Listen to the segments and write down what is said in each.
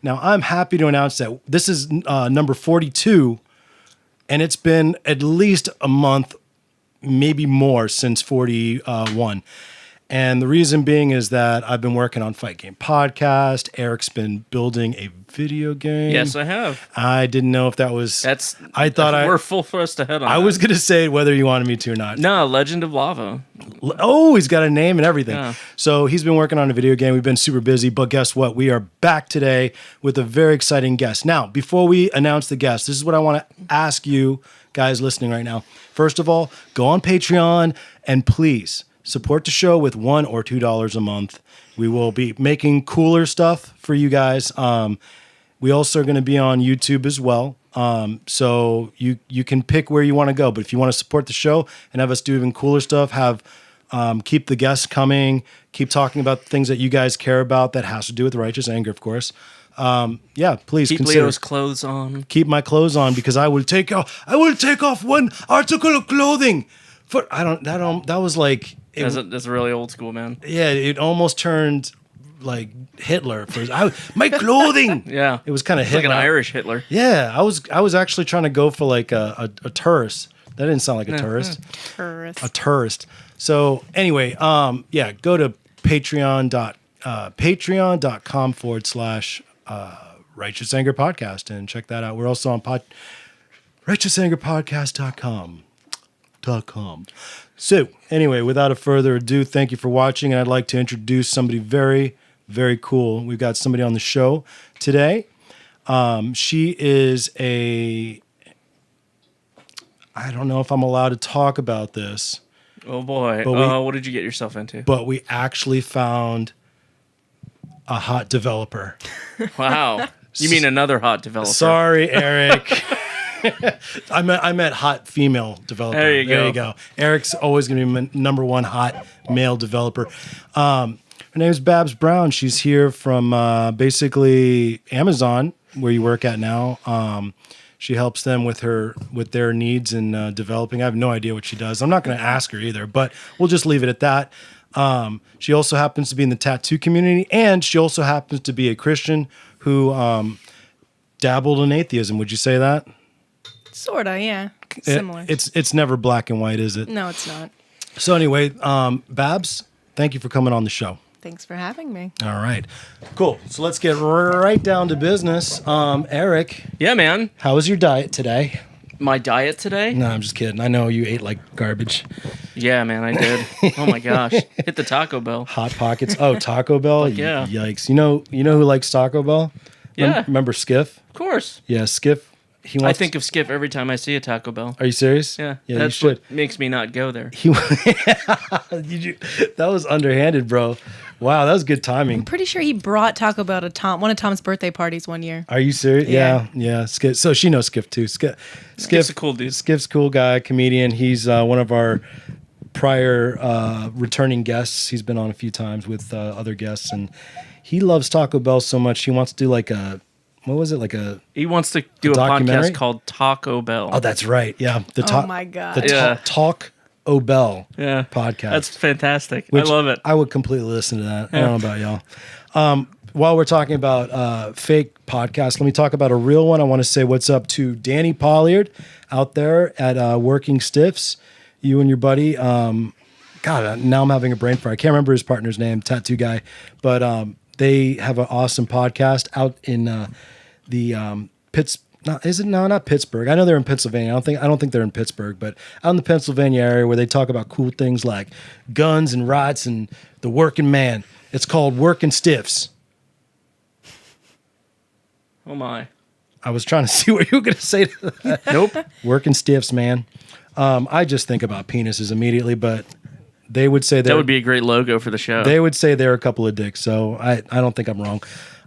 Now, I'm happy to announce that this is number 42, and it's been at least a month, maybe more, since 41. And the reason being is that I've been working on Fight Game Podcast. Eric's been building a video game. Yes, I have. I didn't know if that was... We're full thrust ahead on I was going to say whether you wanted me to or not. No, Legend of Lava. Oh, he's got a name and everything. Yeah. So he's been working on a video game. We've been super busy, but guess what? We are back today with a very exciting guest. Now, before we announce the guest, this is what I want to ask you guys listening right now. First of all, go on Patreon and please support the show with $1 or $2 a month. We will be making cooler stuff for you guys. We also are going to be on YouTube as well. So you can pick where you want to go. But if you want to support the show and have us do even cooler stuff, keep the guests coming, keep talking about things that you guys care about that has to do with righteous anger, of course. Please keep consider. Leo's clothes on. Keep my clothes on because I will take off one article of clothing. That was like... That's really old school, man. Yeah, it almost turned like Hitler. My clothing. Yeah, it was kind of Hitler. Like an Irish Hitler. Yeah, I was actually trying to go for like a tourist. That didn't sound like a tourist. A tourist. So anyway, go to patreon.com/Righteous Anger Podcast and check that out. We're also on RighteousAngerPodcast.com. So anyway, without a further ado, thank you for watching. And I'd like to introduce somebody very, very cool. We've got somebody on the show today. She is I don't know if I'm allowed to talk about this. Oh boy. What did you get yourself into? But we actually found a hot developer. Wow. You mean another hot developer? Sorry, Eric. I meant hot female developer. There you go. Eric's always going to be my number one hot male developer. Her name's Babs Brown. She's here from basically Amazon, where you work at now. She helps them with their needs in developing. I have no idea what she does. I'm not going to ask her either, but we'll just leave it at that. She also happens to be in the tattoo community, and she also happens to be a Christian who dabbled in atheism. Would you say that? Sorta, yeah. Similar. It's never black and white, is it? No, it's not. So anyway, Babs, thank you for coming on the show. Thanks for having me. All right. Cool. So let's get right down to business. Eric. Yeah, man. How was your diet today? My diet today? No, I'm just kidding. I know you ate like garbage. Yeah, man, I did. Oh my gosh. Hit the Taco Bell. Hot Pockets. Oh, Taco Bell? Yeah. Yikes. You know who likes Taco Bell? Yeah. Remember Skiff? Of course. Yeah, Skiff. I think of Skip every time I see a Taco Bell. Are you serious? Yeah. Yeah, That's you should. what makes me not go there. That was underhanded, bro. Wow, that was good timing. I'm pretty sure he brought Taco Bell to one of Tom's birthday parties one year. Are you serious? Yeah. Skip. So she knows Skip too. Skip's a cool dude. Skip's a cool guy, comedian. He's one of our prior returning guests. He's been on a few times with other guests, and he loves Taco Bell so much he wants to do like a... What was it? He wants to do a podcast called Taco Bell. Oh, that's right. Yeah. Oh my God. The Talk O'Bell podcast. That's fantastic. I love it. I would completely listen to that. I don't know about y'all. While we're talking about fake podcasts, let me talk about a real one. I want to say what's up to Danny Pollard out there at Working Stiffs. You and your buddy. God, now I'm having a brain fire. I can't remember his partner's name, tattoo guy. But they have an awesome podcast out in not Pittsburgh. I know they're in Pennsylvania. I don't think they're in Pittsburgh, but out in the Pennsylvania area where they talk about cool things like guns and rights and the working man. It's called Working Stiffs. Oh my. I was trying to see what you were going to say to that. Nope. Working Stiffs, man. I just think about penises immediately, but they would say that would be a great logo for the show. They would say they're a couple of dicks, so I don't think I'm wrong.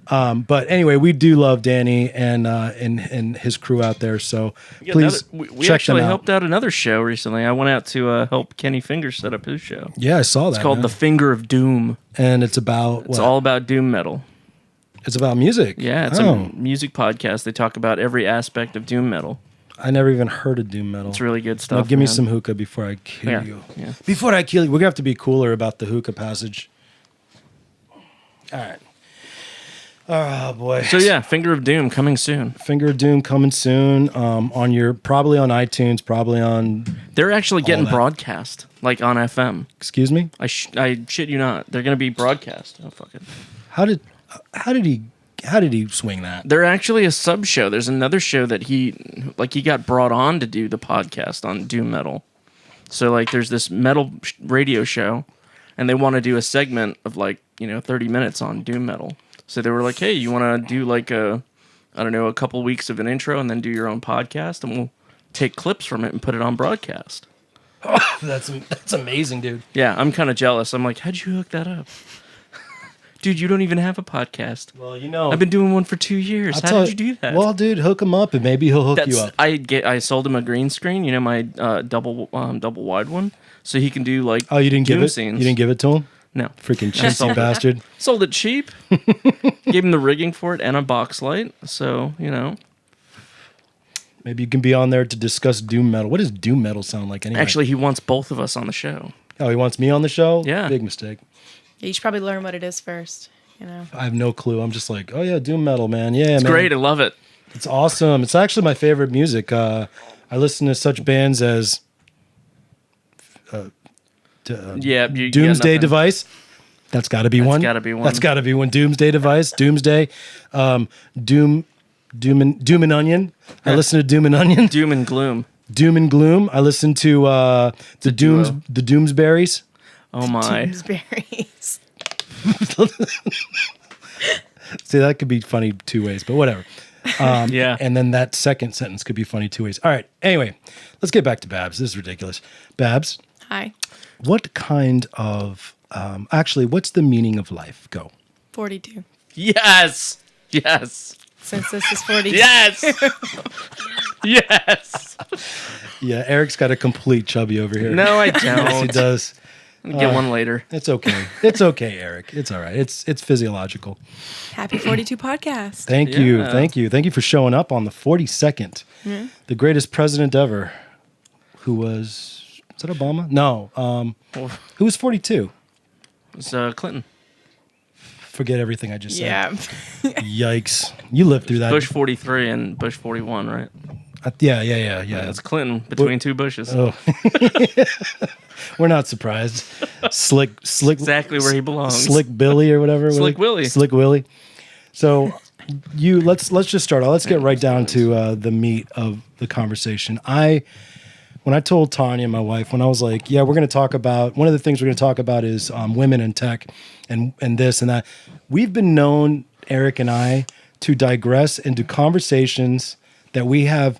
But anyway, we do love Danny and his crew out there. So please we check them out. actually helped out another show recently. I went out to help Kenny Fingers set up his show. Yeah, I saw that. It's called The Finger of Doom, and it's about it's all about doom metal. It's about music. Yeah, it's a music podcast. They talk about every aspect of doom metal. I never even heard of doom metal. It's really good stuff. Now, give me some hookah before I kill you. Yeah. Before I kill you, we're gonna have to be cooler about the hookah passage. All right. Oh boy. So yeah, Finger of Doom coming soon. Finger of Doom coming soon. On your probably on iTunes, probably on. They're actually getting that. broadcast, like on FM. Excuse me. I shit you not. They're gonna be broadcast. Oh fuck it. How did he swing that? They're actually a sub show. There's another show that he got brought on to do the podcast on Doom Metal. So like there's this metal radio show, and they want to do a segment of 30 minutes on Doom Metal. So they were like, hey, you want to do a couple weeks of an intro and then do your own podcast, and we'll take clips from it and put it on broadcast. That's amazing, dude. Yeah, I'm kind of jealous. I'm like, how'd you hook that up? Dude, you don't even have a podcast. Well, I've been doing one for 2 years. How did you do that? Well, dude, hook him up and maybe he'll hook you up. I sold him a green screen, my double wide one, so he can do Oh, you didn't give Doom it? scenes. You didn't give it to him? No. Freaking cheesy bastard. Sold it cheap. Gave him the rigging for it and a box light. So, Maybe you can be on there to discuss Doom Metal. What does Doom Metal sound like anyway? Actually, he wants both of us on the show. Oh, he wants me on the show? Yeah. Big mistake. Yeah, you should probably learn what it is first. I have no clue. I'm just like, oh yeah, Doom Metal, man. Yeah, It's man. great. I love it. It's awesome. It's actually my favorite music. I listen to such bands as Doomsday nothing. Device. That's got to be one. gotta be one. That's got to be one. Doomsday Device. Doomsday. Doom and Onion. I listen to Doom and Onion. Doom and gloom. Doom and Gloom. I listen to the duo. Doomsberries. Oh my. Doomsberries. See, that could be funny two ways, but whatever. Yeah. And then that second sentence could be funny two ways. All right. Anyway, let's get back to Babs. This is ridiculous. Babs, Hi. what kind of actually, what's the meaning of life? Go. 42. Yes. Yes. Since this is 42. Yes. Yes. Yeah, Eric's got a complete chubby over here. No, I Yes, he don't. does. Get one later. It's okay. It's okay, Eric. It's all right. It's physiological. Happy 42 podcast. Thank you. Yeah. Thank you. Thank you for showing up on the 42nd. The greatest president ever. Who was that Obama? No. Who was 42? It's Clinton. Forget everything I just said. Yeah. Yikes. You lived through that. Bush 43 and Bush 41, right? Yeah. That's Clinton between two Bushes. Oh. We're not surprised. Slick Exactly where he belongs. Slick Billy or whatever. Slick Willie. Slick Willie. So let's just start. Let's get right down to the meat of the conversation. When I told Tanya, my wife, when I was like, yeah, we're going to talk about, one of the things we're going to talk about is women in tech and this and that. We've been known, Eric and I, to digress into conversations that we have.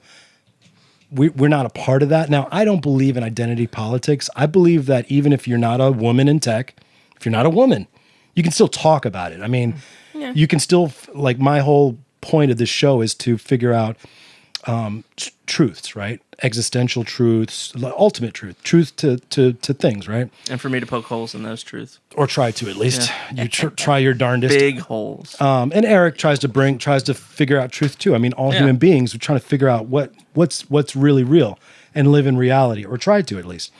We're not a part of that. Now, I don't believe in identity politics. I believe that even if you're not a woman in tech, if you're not a woman, you can still talk about it. I mean, you can still, like, my whole point of this show is to figure out truths, right? Existential truths, ultimate truth to things, right? And for me to poke holes in those truths. Or try to, at least. You try your darndest. Big holes. And Eric tries to figure out truth too. I mean, all human beings are trying to figure out what's really real and live in reality, or try to at least.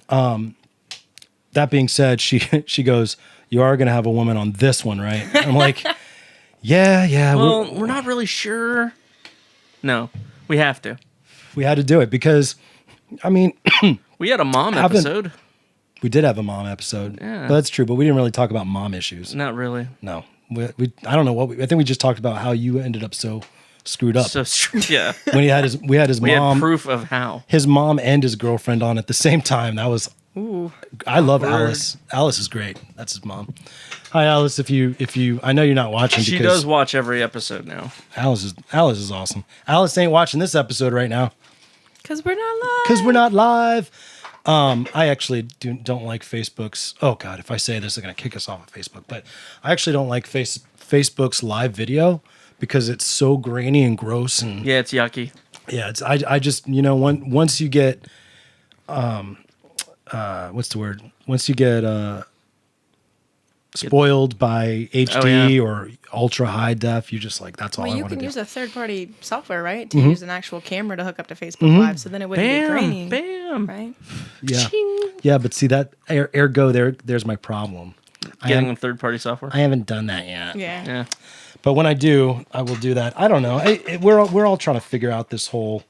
That being said, she goes, "You are going to have a woman on this one, right?" I'm like, yeah. Well, we're not really sure. No, we have to. We had to do it because, I mean, We had a mom episode. we did have a mom episode. Yeah. That's true, but we didn't really talk about mom issues. Not really. No, we I don't know what I think we just talked about how you ended up so screwed up So yeah, when we had his we mom. had proof of how. His mom and his girlfriend on at the same time. That was. Ooh. I love Awkward. Alice. Alice is great. That's his mom. Hi, Alice. If you, I know you're not watching. She because does watch every episode now. Alice is awesome. Alice ain't watching this episode right now Because we're not live. because we're not live. I actually don't like Facebook's. Oh God, if I say this, they're gonna kick us off of Facebook. But I actually don't like Facebook's live video because it's so grainy and gross and Yeah, it's yucky. yeah. It's I just once you get what's the word? Once you get spoiled by HD or ultra high def, you just like that's all Well, I you want to can do. use a third-party software, right, to use an actual camera to hook up to Facebook Live, so then it wouldn't be grainy, Bam. right? Yeah, yeah, but see that ergo there's my problem. Getting third-party software. I haven't done that yet. Yeah. Yeah. But when I do, I will do that. I don't know. We're all trying to figure out this whole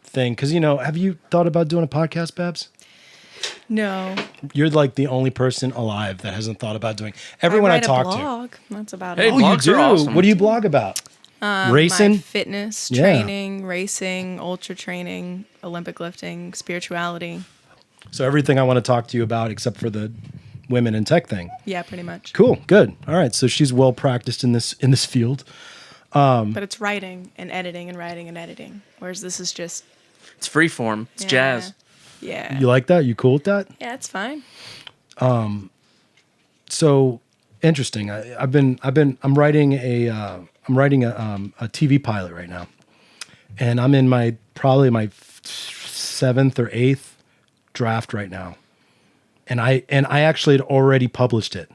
thing because have you thought about doing a podcast, Babs? No. You're like the only person alive that hasn't thought about doing. Everyone I write a talk blog. That's about Hey, it. to. Oh, you blogs do? are awesome. What do you blog about? My Racing? fitness, Yeah. training, racing, ultra training, Olympic lifting, spirituality. So everything I want to talk to you about except for the women in tech thing. Yeah, pretty much. Cool. Good. All right. So she's well practiced in this field. But it's writing and editing and writing and editing. Whereas this is just It's free form. It's jazz. Yeah. You like that? You cool with that? Yeah, it's fine. So interesting. I'm writing a TV pilot right now, and I'm in probably my seventh or eighth draft right now, and I actually had already published it,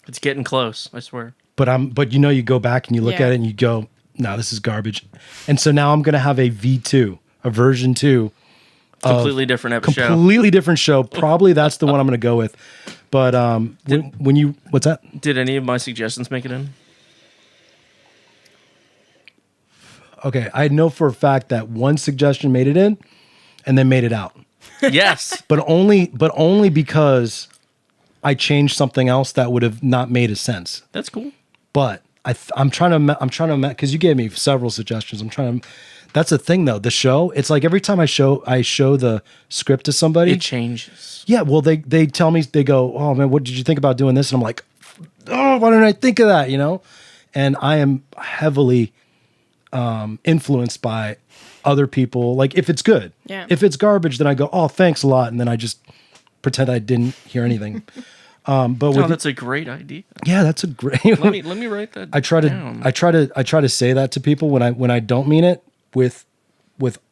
It's getting close, I swear. but you go back and you look Yeah. at it and you go, no, this is garbage, and so now I'm gonna have a V2, a version 2. Completely different episode. Completely different show. Probably that's the one I'm going to go with. But what's that? Did any of my suggestions make it in? Okay, I know for a fact that one suggestion made it in, and then made it out. Yes. But only because I changed something else that would have not made a sense. That's cool. But I'm trying to because you gave me several suggestions. That's the thing though. The show, it's like every time I show the script to somebody, It changes. yeah, well, they tell me, they go, oh man, what did you think about doing this? And I'm like, oh, why didn't I think of that? And I am heavily influenced by other people. Like if it's good, Yeah. if it's garbage, then I go, oh, thanks a lot. And then I just pretend I didn't hear anything. But Oh, with, that's a great idea. yeah, that's a great, Let me write that. I try down. to say that to people when I don't mean it with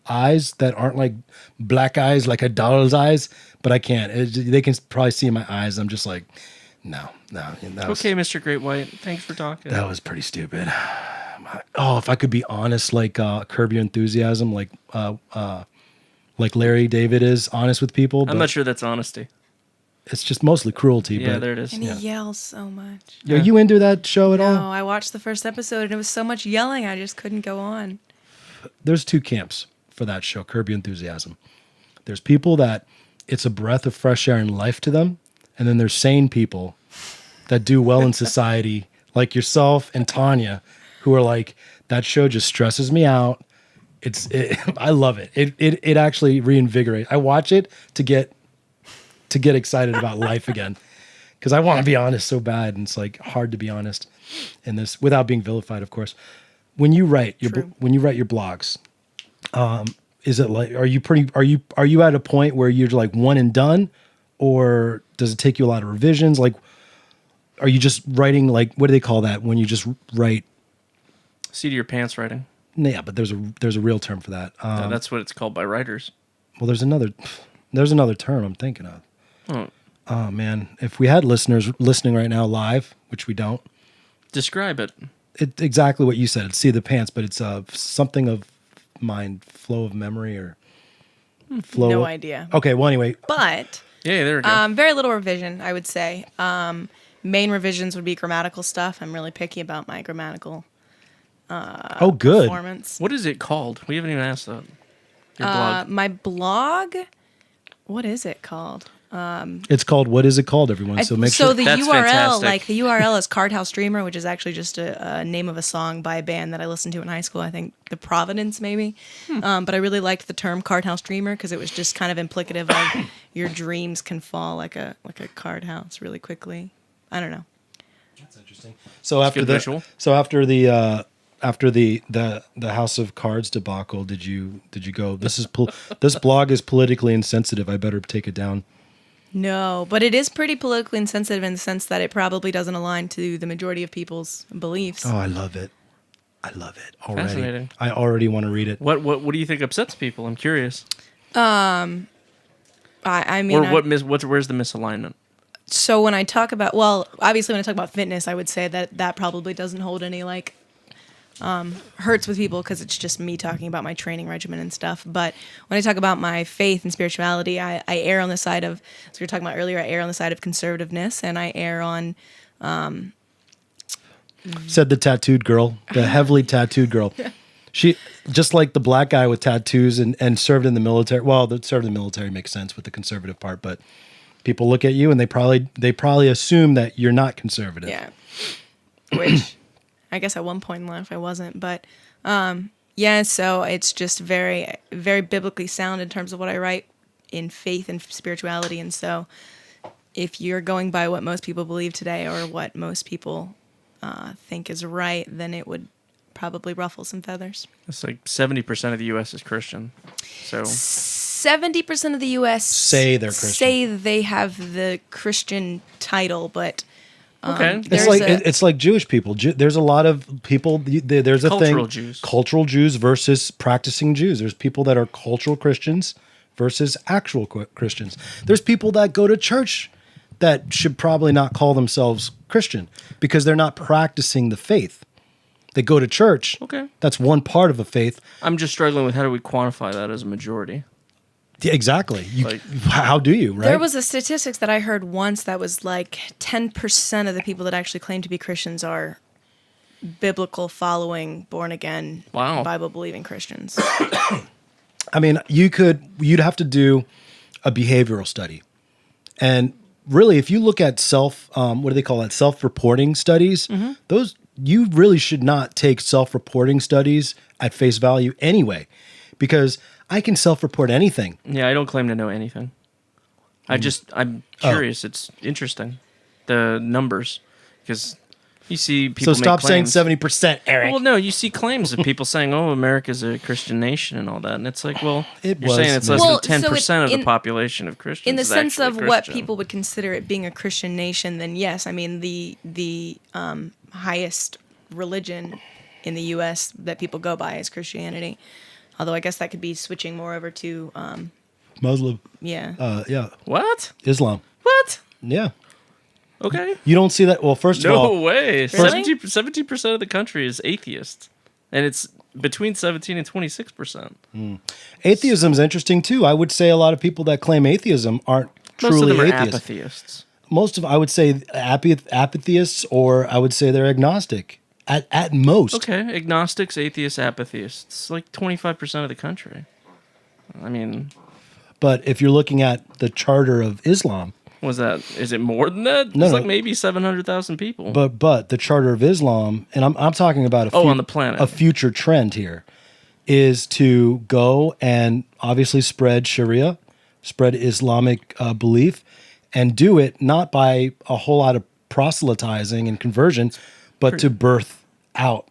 eyes that aren't like black eyes, like a doll's eyes, but I can't. They can probably see in my eyes. I'm just like, no. That was, Okay, Mr. Great White. Thanks for talking. that was pretty stupid. Oh, if I could be honest, like Curb Your Enthusiasm, like Larry David is honest with people. I'm But not sure that's honesty. it's just mostly cruelty. Yeah, but there it is. And he yells so much. Are you into that show at No, all? I watched the first episode and it was so much yelling, I just couldn't go on. There's two camps for that show, Curb Your Enthusiasm. There's people that it's a breath of fresh air and life to them, and then there's sane people that do well in society, like yourself and Tanya, who are like, that show just stresses me out. I love it. It actually reinvigorates. I watch it to get excited about life again, because I want to be honest so bad, and it's like hard to be honest in this without being vilified, of course. When you write your True. blogs, is it like are you at a point where you're like one and done, or does it take you a lot of revisions? Like, are you just writing, like, what do they call that when you just write? Seat of your pants writing. Yeah, but there's a real term for that. That's what it's called by writers. Well, there's another term I'm thinking of. Oh, Oh man, if we had listeners listening right now live, which we don't, describe it. it's exactly what you said. It's see the pants, but it's something of mind, flow of memory, or flow. No idea. Okay, well anyway, But Yeah, there we go. very little revision, I would say. Main revisions would be grammatical stuff. I'm really picky about my grammatical oh good. performance. What is it called? We haven't even asked that. Your blog. My blog, what is it called? It's called, what is it called, everyone? So make sure. the That's URL, fantastic. like the URL is Card House Dreamer, which is actually just a name of a song by a band that I listened to in high school. I think the Providence, maybe. But I really liked the term Card House Dreamer because it was just kind of implicative of your dreams can fall like a card house really quickly. I don't know. That's interesting. So after good the visual. after the House of Cards debacle, did you go, this blog is politically insensitive, I better take it down? No, but it is pretty politically insensitive in the sense that it probably doesn't align to the majority of people's beliefs. Oh, I love it already. Fascinating. I already want to read it. What do you think upsets people? I'm curious. I mean, Or where's the misalignment? so when I talk about, well, obviously when I talk about fitness, I would say that probably doesn't hold any like hurts with people because it's just me talking about my training regimen and stuff. But when I talk about my faith and spirituality, I err on the side of, as we were talking about earlier, I err on the side of conservativeness, and I err on said the tattooed girl, the heavily tattooed girl. She, just like the black guy with tattoos and served in the military. Well, the served in the military makes sense with the conservative part, but people look at you and they probably assume that you're not conservative. Yeah. Which I guess at one point in life I wasn't, but yeah, so it's just very, very biblically sound in terms of what I write in faith and spirituality. And so if you're going by what most people believe today or what most people think is right, then it would probably ruffle some feathers. It's like 70% of the U.S. is Christian. So 70% of the U.S. Say they're Christian. Say they have the Christian title, but okay, It's like Jewish people. There's a lot of people. There's a Cultural thing. Jews. Cultural Jews versus practicing Jews. There's people that are cultural Christians versus actual Christians. There's people that go to church that should probably not call themselves Christian because they're not practicing the faith. They go to church. Okay. That's one part of a faith. I'm just struggling with how do we quantify that as a majority? Yeah, exactly. How do you, right? There was a statistics that I heard once that was like 10% of the people that actually claim to be Christians are biblical following, born again, Wow. Bible believing Christians. I mean, you'd have to do a behavioral study. And really, if you look at what do they call it? Self-reporting studies, those, you really should not take self-reporting studies at face value anyway, because I can self-report anything. Yeah, I don't claim to know anything. I'm curious. It's interesting, the numbers, because you see people. So stop saying saying 70%, Eric. Well, no, you see claims of people saying, "Oh, America's a Christian nation" and all that, and it's like, well, It you're was, saying it's man. less Well, than so 10% of in- the population of Christians. In the is sense of actually what Christian. people would consider it being a Christian nation, then yes, I mean the highest religion in the U.S. that people go by is Christianity. Although I guess that could be switching more over to Muslim. yeah. What? Islam. What? Yeah. Okay. You don't see that. Well, first of No all, way. Really? 70% of the country is atheist, and it's between 17 and 26%. atheism is interesting too. I would say a lot of people that claim atheism aren't Most of truly them are atheists. apatheists. Most of, I would say, apatheists, or I would say they're agnostic at most. Okay, agnostics, atheists, apatheists. Like 25% of the country. I mean, But if you're looking at the charter of Islam, was that? Is it more than that? No, It's no. like maybe 700,000 people. but the charter of Islam, and I'm talking about on the planet. a future trend here, is to go and obviously spread Sharia, spread Islamic belief, and do it not by a whole lot of proselytizing and conversion, but to birth out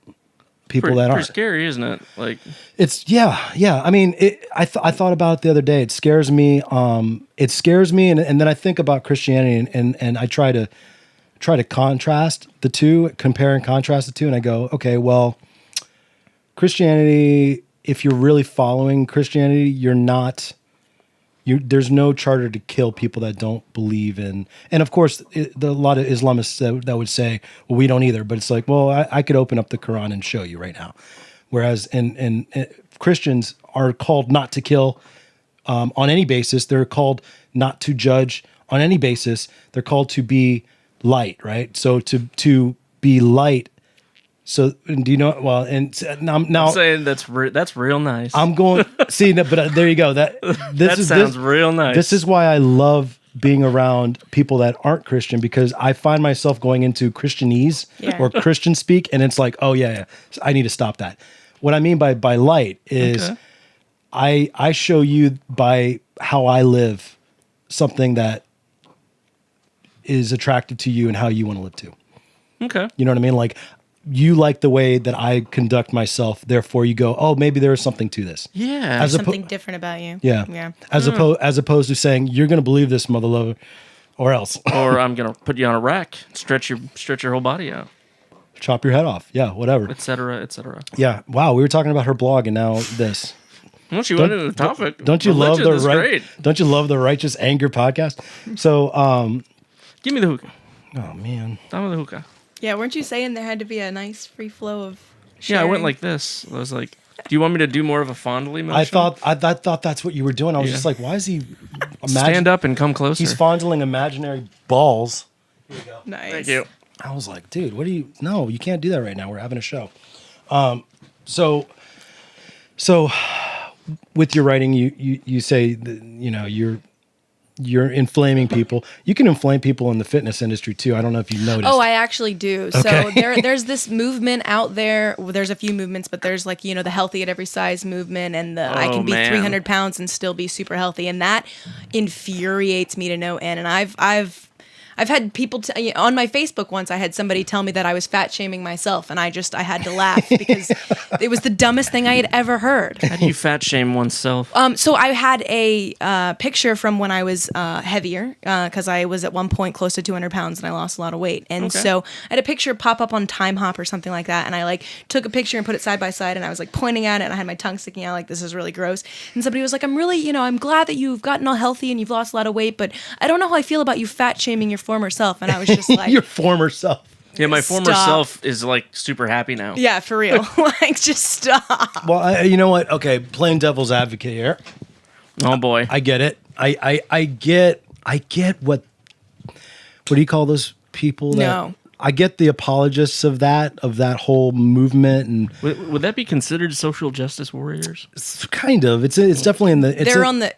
people pretty, that pretty aren't. scary, isn't it? Like, It's yeah. I mean, I thought about it the other day. It scares me. And then I think about Christianity, and I try to contrast the two, compare and contrast the two, and I go, okay, well, Christianity. If you're really following Christianity, you're not. There's no charter to kill people that don't believe in, and of course, a lot of Islamists that would say, well, we don't either. But it's like, well, I could open up the Quran and show you right now. Whereas in Christians are called not to kill on any basis. They're called not to judge on any basis. They're called to be light, right? So to be light. So do you know? Well, and now I'm saying that's real nice. I'm going see, but there you go. That sounds real nice. This is why I love being around people that aren't Christian, because I find myself going into Christianese Yeah. or Christian speak, and it's like, oh yeah, I need to stop that. What I mean by light is, Okay. I show you by how I live something that is attractive to you and how you want to live too. Okay. You know what I mean? Like, you like the way that I conduct myself, therefore you go, oh, maybe there is something to this. Yeah. As Something different about you. Yeah. Yeah. As opposed to saying you're going to believe this, mother lover, or else or I'm gonna put you on a rack, stretch your whole body out, chop your head off. Yeah, whatever. etc., etc. Yeah. Wow. We were talking about her blog, and now this. Once you went into the topic, Don't you love religion the is great. Don't you love the Righteous Anger podcast? So, Give me the hookah. oh man, Dame the hookah. Yeah, weren't you saying there had to be a nice free flow of Yeah, I went sharing? like this. I was like, "Do you want me to do more of a fondly motion?" I thought that's what you were doing. I was Yeah. just like, why is he? stand up and come closer. He's fondling imaginary balls. Nice. Thank you. I was like, dude, what do you? No, you can't do that right now. We're having a show. So with your writing, you say that, you're inflaming people. You can inflame people in the fitness industry too. I don't know if you noticed. Oh, I actually do. So Okay. there's this movement out there. Well, there's a few movements, but there's like, the healthy at every size movement and the I can be man. 300 pounds and still be super healthy. And that infuriates me to no end. And I've had people on my Facebook once. I had somebody tell me that I was fat shaming myself, and I had to laugh because it was the dumbest thing I had ever heard. How do you fat shame oneself? So I had a picture from when I was heavier, because I was at one point close to 200 pounds and I lost a lot of weight. And Okay. so I had a picture pop up on Time Hop or something like that, and I took a picture and put it side by side, and I was pointing at it, and I had my tongue sticking out like this is really gross. And somebody was like, "I'm really, I'm glad that you've gotten all healthy and you've lost a lot of weight, but I don't know how I feel about you fat shaming your former self." And I was just like, Your former self. Yeah, my former Stop. self is super happy now. "Yeah, for real, just stop." Well, you know what? Okay, playing devil's advocate here. Oh boy. I get it. I get what do you call those people? No. I get the apologists of that whole movement, and Would that be considered social justice warriors? it's kind of it's definitely in the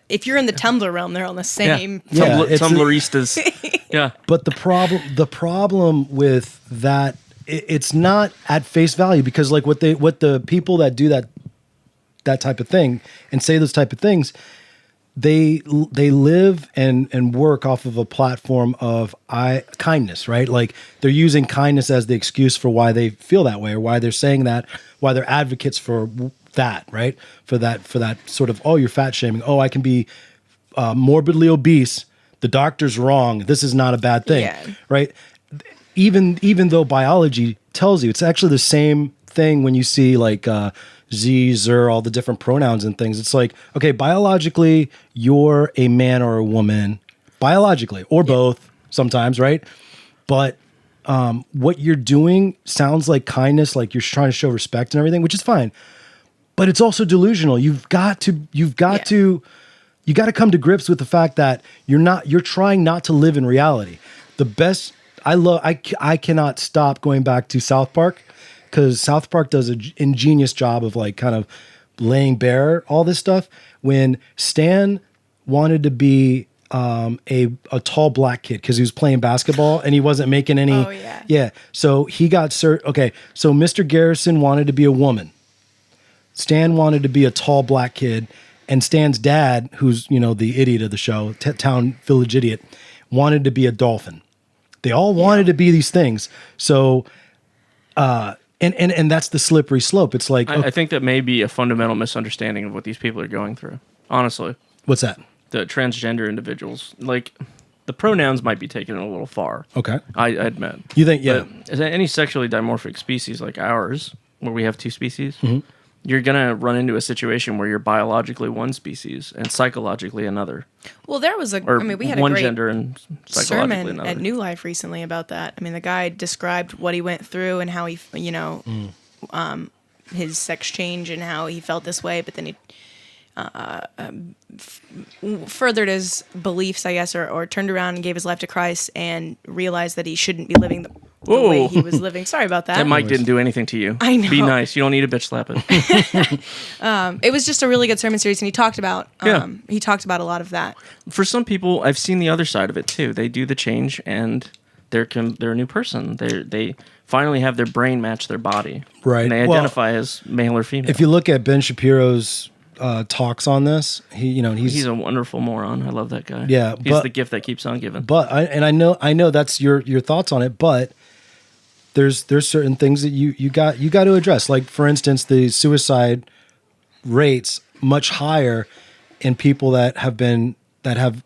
If you're in the Tumblr realm, they're on the same. Yeah, it's- Tumblristas. Yeah. But the problem with that, it's not at face value, because like what the people that do that type of thing and say those type of things, they live and work off of a platform of kindness, right? Like they're using kindness as the excuse for why they feel that way, or why they're saying that, why they're advocates for that, right? For that sort of, oh, you're fat shaming. Oh, I can be morbidly obese. The doctor's wrong. This is not a bad thing, Yeah. right? Even though biology tells you, it's actually the same thing when you see like Z, Zer, all the different pronouns and things. It's like, okay, biologically, you're a man or a woman, biologically, or both sometimes, right? But what you're doing sounds like kindness, like you're trying to show respect and everything, which is fine. But it's also delusional. You got to come to grips with the fact that you're trying not to live in reality. The best I cannot stop going back to South Park, because South Park does an ingenious job of like kind of laying bare all this stuff. When Stan wanted to be a tall black kid because he was playing basketball and he wasn't making any. Oh, yeah. Yeah. So he got okay. So Mr. Garrison wanted to be a woman. Stan wanted to be a tall black kid, and Stan's dad, who's the idiot of the show, town village idiot, wanted to be a dolphin. They all wanted to be these things. So, and that's the slippery slope. It's like, I think that may be a fundamental misunderstanding of what these people are going through. Honestly, what's that? the transgender individuals, like the pronouns might be taken a little far. Okay. I admit. You think, yeah. But as any sexually dimorphic species like ours, where we have two species, Mm-hmm. you're gonna run into a situation where you're biologically one species and psychologically another, Well, there was or we had a one great gender and psychologically sermon another. at New Life recently about that. I mean, the guy described what he went through and how he, his sex change and how he felt this way, but then he furthered his beliefs, I guess, or turned around and gave his life to Christ and realized that he shouldn't be living the way Whoa. he was living. Sorry about that. That mic didn't do anything to you. I know. Be nice. You don't need to bitch slap it. It was just a really good sermon series, and he talked about Yeah. a lot of that. For some people, I've seen the other side of it too. They do the change and they're a new person. They finally have their brain match their body. Right. And they Well, identify as male or female. If you look at Ben Shapiro's talks on this, He's a wonderful moron. I love that guy. Yeah, He's but- the gift that keeps on giving. But I know that's your thoughts on it, but there's certain things that you got to address. Like, for instance, the suicide rates much higher in people that have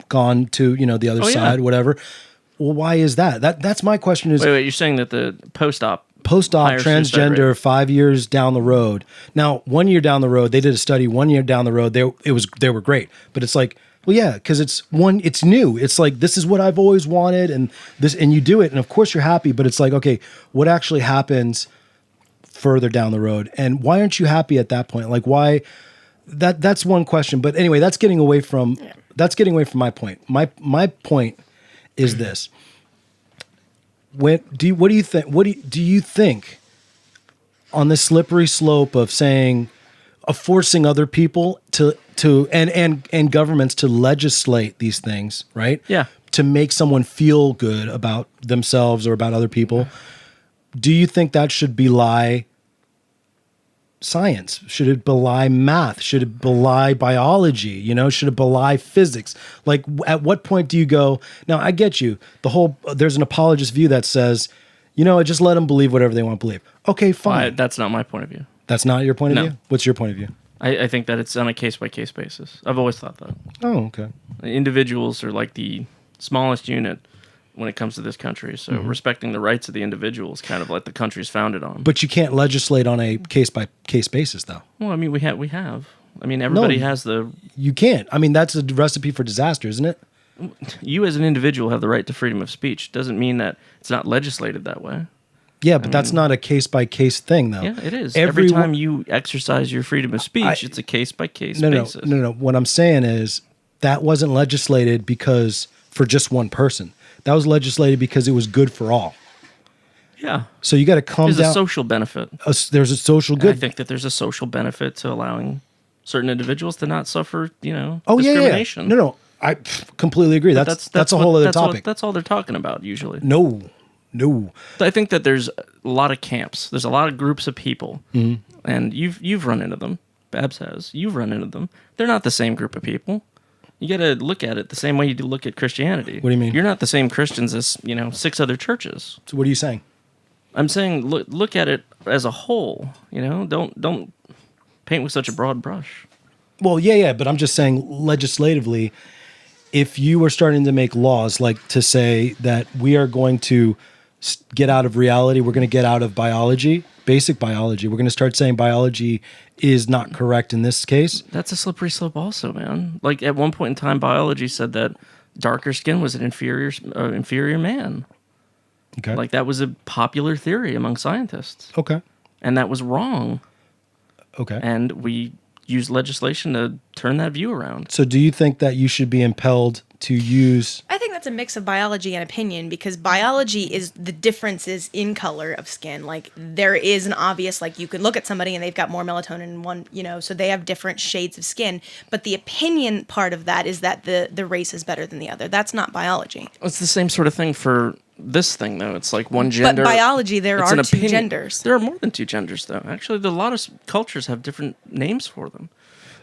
gone to the other Oh, yeah. side, whatever. Well, why is that? That's my question. Is Wait, you're saying that the post-op post-op higher suicide transgender rate. 5 years down the road. Now, 1 year down the road, they did a study. 1 year down the road, they were great. But it's like, well, yeah, because it's new. It's like, this is what I've always wanted, and you do it, and of course you're happy. But it's like, okay, what actually happens further down the road, and why aren't you happy at that point? Like, why? That's one question. But anyway, that's getting away from my point. My point is this. what do you think? Do you think on the slippery slope of forcing other people to and governments to legislate these things, right? Yeah. To make someone feel good about themselves or about other people. Do you think that should belie science? Should it belie math? Should it belie biology? You know, should it belie physics? Like, at what point do you go, now I get you. There's an apologist view that says, you know, just let them believe whatever they want to believe. Okay, fine. That's not my point of view. That's not your point of No. view? What's your point of view? I think that it's on a case-by-case basis. I've always thought that. Oh, okay. Individuals are like the smallest unit when it comes to this country. So respecting the rights of the individual is kind of like the country's founded on. But you can't legislate on a case-by-case basis, though. Well, I mean, we have. I mean, everybody has the... You can't. I mean, that's a recipe for disaster, isn't it? You as an individual have the right to freedom of speech. Doesn't mean that it's not legislated that way. Yeah, but that's not a case-by-case thing, though. Yeah, it is. Every time you exercise your freedom of speech, it's a case-by-case basis. No. What I'm saying is that wasn't legislated because for just one person. That was legislated because it was good for all. Yeah. So you got to calm There's down. a social benefit. There's a social I good. think that there's a social benefit to allowing certain individuals to not suffer, Oh yeah. discrimination. No. I completely agree. That's a whole other topic. That's all they're talking about usually. No. I think that there's a lot of camps. There's a lot of groups of people, and you've run into them. Babs has. You've run into them. They're not the same group of people. You got to look at it the same way you do look at Christianity. What do you mean? You're not the same Christians as 6 other churches. So what are you saying? I'm saying look at it as a whole. Don't paint with such a broad brush. Well, yeah, but I'm just saying legislatively, if you were starting to make laws like to say that we are going to get out of reality, we're going to get out of biology, basic biology, we're going to start saying biology is not correct in this case. That's a slippery slope also, man. Like at one point in time, biology said that darker skin was an inferior man. Okay. Like that was a popular theory among scientists. Okay. And that was wrong. Okay. And we used legislation to turn that view around. So do you think that you should be impelled to use... I think that's a mix of biology and opinion, because biology is the differences in color of skin. Like there is an obvious, like you can look at somebody and they've got more melatonin in one, so they have different shades of skin. But the opinion part of that is that the race is better than the other. That's not biology. It's the same sort of thing for this thing, though. It's like one gender. But biology, there It's are an two opinion. genders. There are more than two genders, though. Actually, a lot of cultures have different names for them.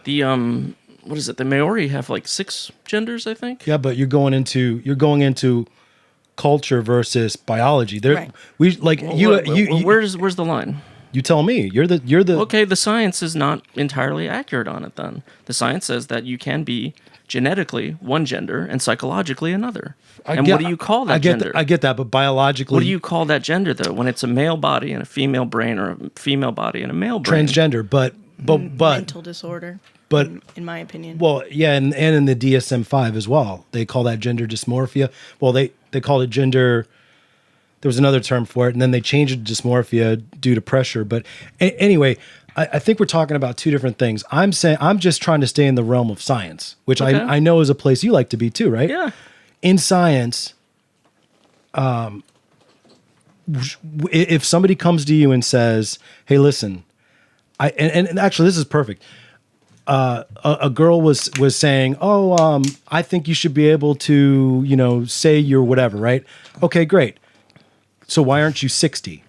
The what is it? The Maori have like 6 genders, I think. Yeah, but you're going into culture versus biology. There, Right. we like you. Where's the line? You tell me. You're the. Okay, the science is not entirely accurate on it. Then the science says that you can be genetically one gender and psychologically another. What do you call that gender? I get that, but biologically, What do you call that gender though? When it's a male body and a female brain, or a female body and a male brain? transgender? But Mental disorder, but in my opinion. well, yeah, and in the DSM-5 as well, they call that gender dysmorphia. Well, they called it gender. There was another term for it, and then they changed it to dysmorphia due to pressure. But anyway, I think we're talking about two different things. I'm just trying to stay in the realm of science, which Okay. I know is a place you like to be too, right? Yeah. In science, if somebody comes to you and says, "Hey, listen," and actually this is perfect. A girl was saying, "Oh, I think you should be able to, say you're whatever, right?" Okay, great. So why aren't you 60?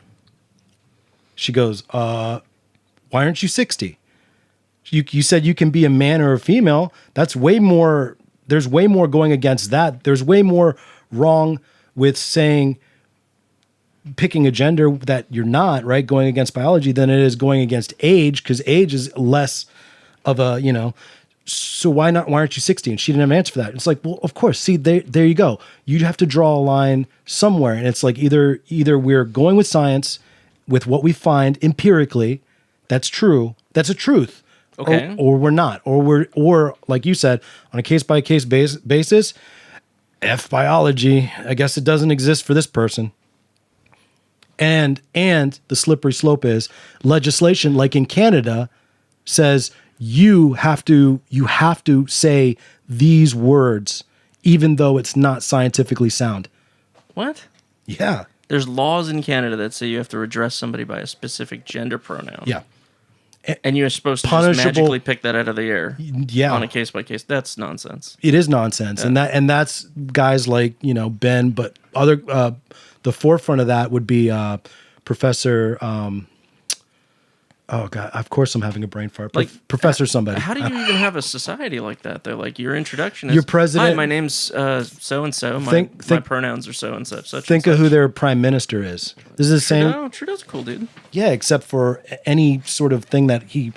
She goes, "Why aren't you 60? You said you can be a man or a female. That's way more. There's way more going against that. There's way more wrong with saying picking a gender that you're not, right? Going against biology than it is going against age, because age is less of a, so why aren't you 60? And she didn't have an answer for that. It's like, well, of course, see, there you go. You'd have to draw a line somewhere. And it's like either we're going with science, with what we find empirically, that's true, that's a truth. Okay. Or we're not. Or like you said, on a case-by-case basis, F biology, I guess it doesn't exist for this person. And the slippery slope is legislation, like in Canada, says you have to say these words, even though it's not scientifically sound. What? Yeah, there's laws in Canada that say you have to address somebody by a specific gender pronoun. Yeah. And you're supposed to Punishable- just magically pick that out of the air. Yeah. On a case by case. That's nonsense. It is nonsense, and that's guys like Ben, but other the forefront of that would be Professor. Oh God! Of course, I'm having a brain fart. Like, Professor somebody. How do you even have a society like that, though? Like, your introduction is, Your president- hi, my name's so-and-so. My Think- pronouns are so-and-so. Think of who their prime minister is. This is the same. No, Trudeau's a cool dude. Yeah, except for any sort of thing that he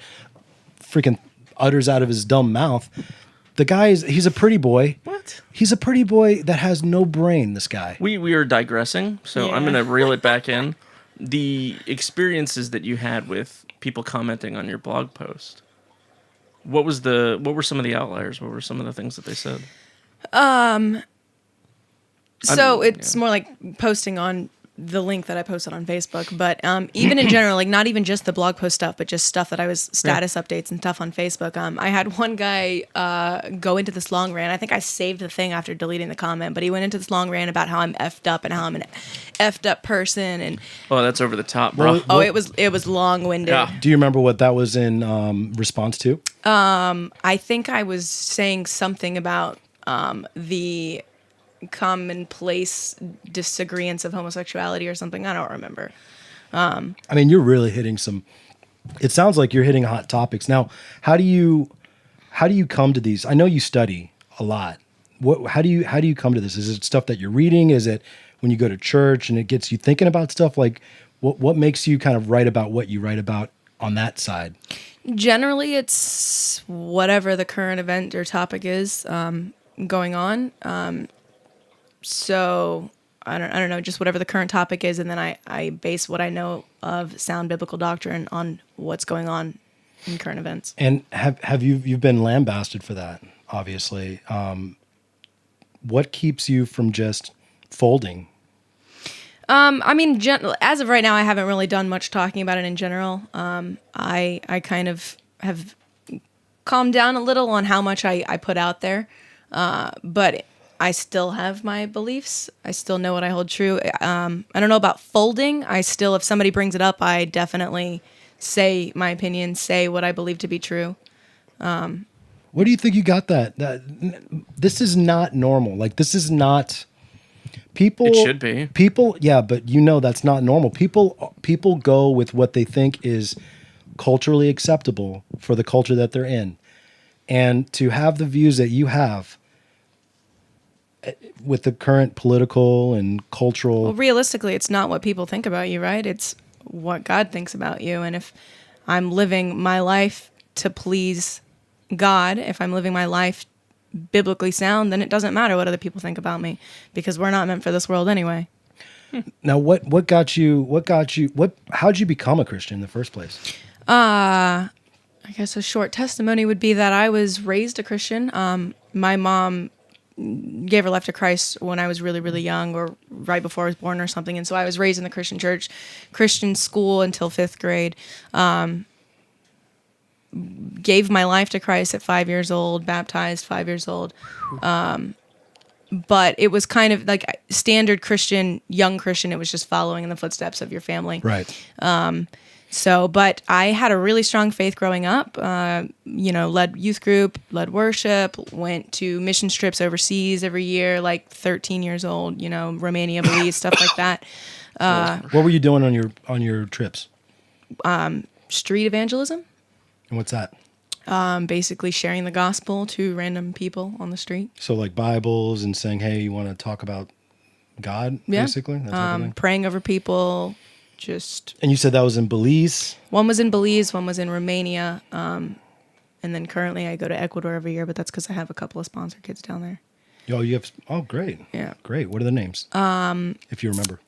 freaking utters out of his dumb mouth. The guy he's a pretty boy. What? He's a pretty boy that has no brain, this guy. We are digressing, so I'm Yeah. going to reel it back in. The experiences that you had with people commenting on your blog post. What were some of the outliers? What were some of the things that they said? So it's more like posting on the link that I posted on Facebook, but even in general, like not even just the blog post stuff, but just stuff that I was status updates and stuff on Facebook. I had one guy go into this long rant. I think I saved the thing after deleting the comment, but he went into this long rant about how I'm effed up and how I'm an effed up person, and Oh, that's over the top, bro. Well, it was long winded. Yeah. Do you remember what that was in response to? I think I was saying something about the commonplace disagreements of homosexuality or something. I don't remember. I mean, you're really hitting some. It sounds like you're hitting hot topics. Now, how do you come to these? I know you study a lot. How do you come to this? Is it stuff that you're reading? Is it when you go to church and it gets you thinking about stuff? Like, what makes you kind of write about what you write about on that side? Generally, it's whatever the current event or topic is going on. So I don't know, just whatever the current topic is, and then I base what I know of sound biblical doctrine on what's going on in current events. And have you've been lambasted for that? Obviously, what keeps you from just folding? I mean, as of right now, I haven't really done much talking about it in general. I kind of have calmed down a little on how much I put out there, but I still have my beliefs. I still know what I hold true. I don't know about folding. If somebody brings it up, I definitely say my opinion, say what I believe to be true. Where do you think you got that? This is not normal. Like, this is not people. It should be. People, yeah, but that's not normal. People go with what they think is culturally acceptable for the culture that they're in, and to have the views that you have with the current political and cultural. Well, realistically, it's not what people think about you, right? It's what God thinks about you. And if I'm living my life to please God, if I'm living my life biblically sound, then it doesn't matter what other people think about me, because we're not meant for this world anyway. Now, how'd you become a Christian in the first place? I guess a short testimony would be that I was raised a Christian. My mom gave her life to Christ when I was really, really young, or right before I was born or something. And so I was raised in the Christian church, Christian school until 5th grade. Gave my life to Christ at 5 years old, baptized 5 years old. But it was kind of like standard Christian, young Christian. It was just following in the footsteps of your family. Right. But I had a really strong faith growing up, led youth group, led worship, went to mission trips overseas every year, like 13 years old, Romania, Belize, stuff like that. What were you doing on your trips? Street evangelism, And what's that? basically sharing the gospel to random people on the street. So like Bibles and saying, hey, you want to talk about God, Yeah. basically? That type of thing? Praying over people, just... And you said that was in Belize? One was in Belize, one was in Romania, and then currently I go to Ecuador every year, but that's because I have a couple of sponsor kids down there. Oh, great. Yeah. Great. What are the names? If you remember.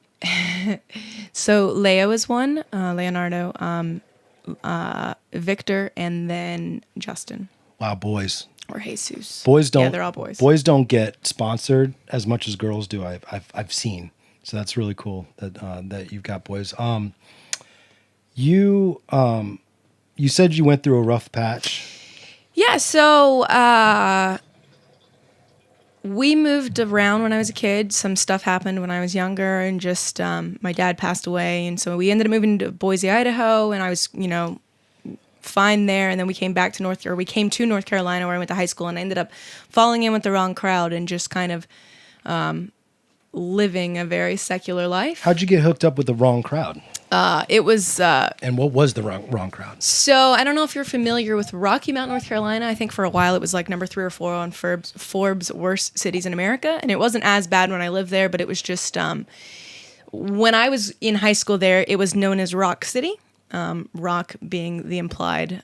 So Leo is one, Leonardo, Victor, and then Justin Wow, boys. or Jesus. Boys don't. Yeah, they're all boys. Boys don't get sponsored as much as girls do. I've seen. So that's really cool that you've got boys. You said you went through a rough patch. Yeah. So We moved around when I was a kid. Some stuff happened when I was younger, and just my dad passed away, and so we ended up moving to Boise, Idaho, and I was, fine there. And then we came to North Carolina, where I went to high school, and I ended up falling in with the wrong crowd and just kind of living a very secular life. How'd you get hooked up with the wrong crowd? It was. And what was the wrong crowd? So I don't know if you're familiar with Rocky Mount, North Carolina. I think for a while it was like number 3 or 4 on Forbes' worst cities in America, and it wasn't as bad when I lived there, but it was just when I was in high school there, it was known as Rock City. Rock being the implied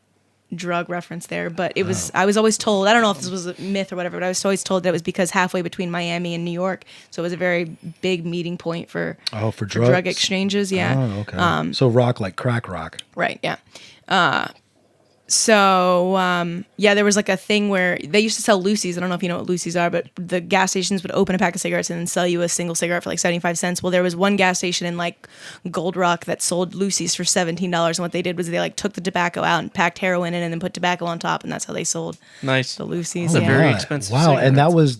drug reference there, but it was. I was always told. I don't know if this was a myth or whatever, but I was always told that it was because halfway between Miami and New York, so it was a very big meeting point for drugs? drug exchanges. Yeah. Oh, okay. So rock like crack rock. Right. Yeah. There was like a thing where they used to sell Lucy's. I don't know if you know what Lucy's are, but the gas stations would open a pack of cigarettes and then sell you a single cigarette for like 75 cents. Well, there was one gas station in like Gold Rock that sold Lucy's for $17. And what they did was they like took the tobacco out and packed heroin in and then put tobacco on top. And that's how they sold Nice. the Lucy's. That's a Yeah. very expensive Wow, and that was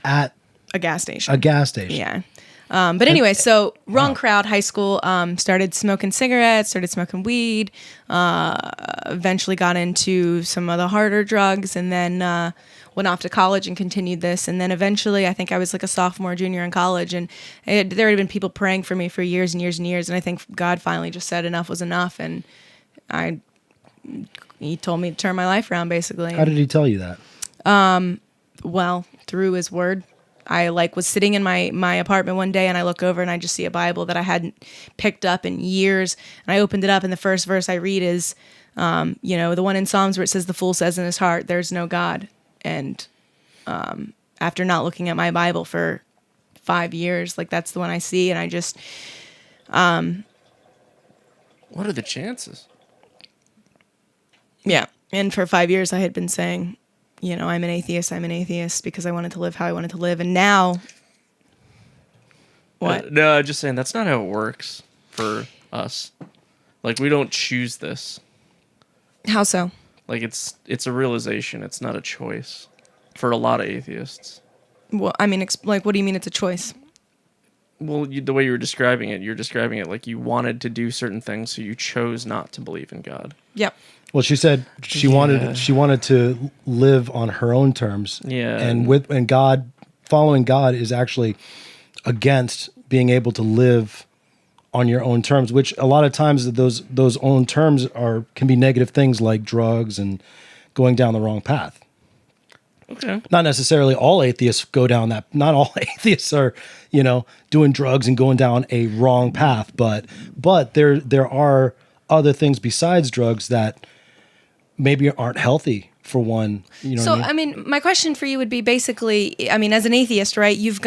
at A gas station. a gas station. Yeah. But anyway, so wrong crowd, high school, started smoking cigarettes, started smoking weed, eventually got into some of the harder drugs, and then went off to college and continued this. And then eventually, I think I was like a sophomore, junior in college, and there had been people praying for me for years and years and years. And I think God finally just said enough was enough. And he told me to turn my life around, basically. How did he tell you that? Well, through his word. I was sitting in my apartment one day, and I look over and I just see a Bible that I hadn't picked up in years. And I opened it up, and the first verse I read is, the one in Psalms where it says, "The fool says in his heart, there's no God." And after not looking at my Bible for 5 years, that's the one I see, and I just. What are the chances? Yeah, and for 5 years I had been saying, I'm an atheist because I wanted to live how I wanted to live. And now, what? No, I'm just saying that's not how it works for us. We don't choose this. How so? It's a realization. It's not a choice for a lot of atheists. Well, I mean, what do you mean it's a choice? Well, the way you're describing it like you wanted to do certain things, so you chose not to believe in God. Yep. Well, she said she wanted to live on her own terms. Yeah. And God, following God is actually against being able to live on your own terms, which a lot of times those own terms can be negative things like drugs and going down the wrong path. Okay. Not necessarily all atheists go down that. Not all atheists are, doing drugs and going down a wrong path. But there are other things besides drugs that maybe aren't healthy for one. So, I mean, my question for you would be basically, as an atheist, right? You've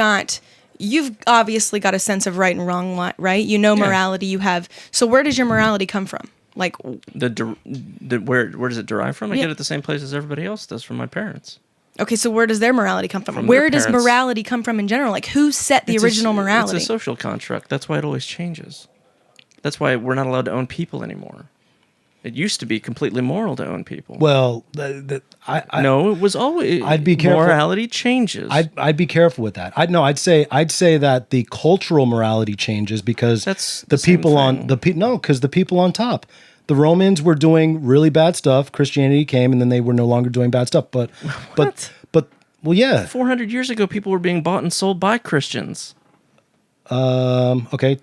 obviously got a sense of right and wrong, right? Morality. You have. So, where does your morality come from? Where does it derive from? I Yeah. get it the same place as everybody else does from my parents. Okay, so where does their morality come from? From Where their does parents. morality come from in general? Who set the original morality? It's a social construct. That's why it always changes. That's why we're not allowed to own people anymore. It used to be completely moral to own people. Well, No, it was always. I'd be careful. Morality changes. I'd be careful with that. I'd say that the cultural morality changes because That's the the same people on thing. because the people on top, the Romans were doing really bad stuff. Christianity came and then they were no longer doing bad stuff. But well, yeah. 400 years ago, people were being bought and sold by Christians. Okay.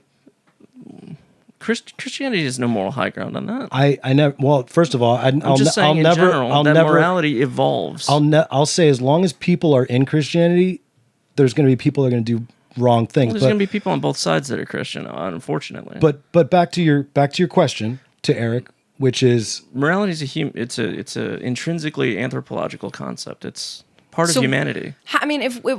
Christianity has no moral high ground on that. I never. Well, first of all, I'm just saying in general that morality evolves. I'll say as long as people are in Christianity, there's going to be people that are going to do wrong things. Well, there's going to be people on both sides that are Christian, unfortunately. But back to your question to Eric, which is morality is it's a intrinsically anthropological concept. It's part of humanity. If we're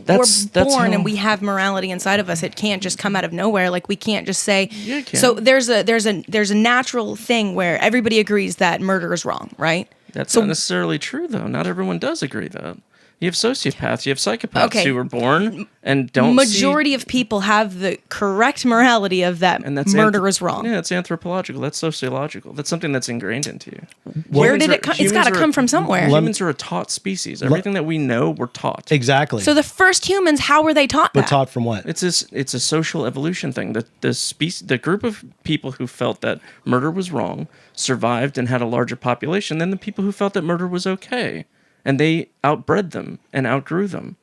That's born how- and we have morality inside of us, it can't just come out of nowhere. We can't just say. Yeah, it can. So there's a natural thing where everybody agrees that murder is wrong, right? That's So- not necessarily true, though. Not everyone does agree that. You have sociopaths. You have psychopaths Okay. who were born and don't Majority see, of people have the correct morality of that and that's murder is wrong. Yeah, it's anthropological. That's sociological. That's something that's ingrained into you. Where Humans did are- it come? It's humans got to are- come from somewhere. Humans are a taught species. Everything that we know, we're taught. Exactly. So the first humans, how were they taught but that? taught from what? It's a social evolution thing. The group of people who felt that murder was wrong survived and had a larger population than the people who felt that murder was okay, and they outbred them and outgrew them,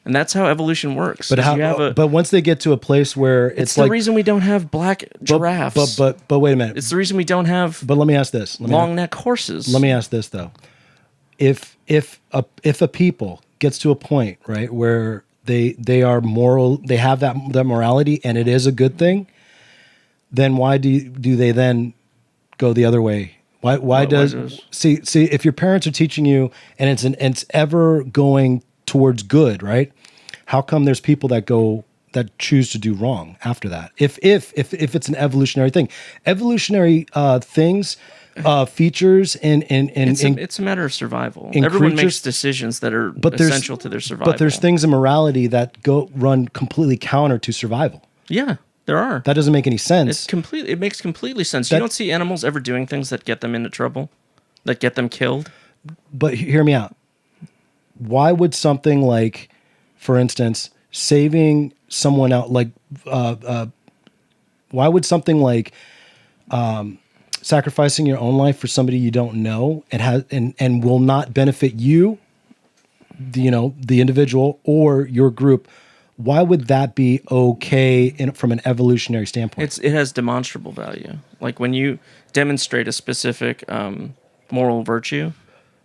and that's how evolution works. But is how? you have a- But once they get to a place where it's it's the like, reason we don't have black giraffes. but wait a minute. It's the reason we don't have But let me ask this. long neck horses. Let me ask this though. If a people gets to a point, right, where they are moral, they have that morality, and it is a good thing, then why do they then go the other way? Why does see if your parents are teaching you and it's ever going towards good, right? How come there's people that choose to do wrong after that? If it's an evolutionary thing, evolutionary things, features in it's a matter of survival. in Everyone creatures- makes decisions that are there's- essential to their survival. But there's things in morality that run completely counter to survival. Yeah, there are. That doesn't make any sense. It makes completely sense. That- You don't see animals ever doing things that get them into trouble, that get them killed. But hear me out. Why would something like, for instance, saving someone out, like, why would something like sacrificing your own life for somebody you don't know and will not benefit you, the individual or your group? Why would that be okay from an evolutionary standpoint? It has demonstrable value. Like when you demonstrate a specific moral virtue,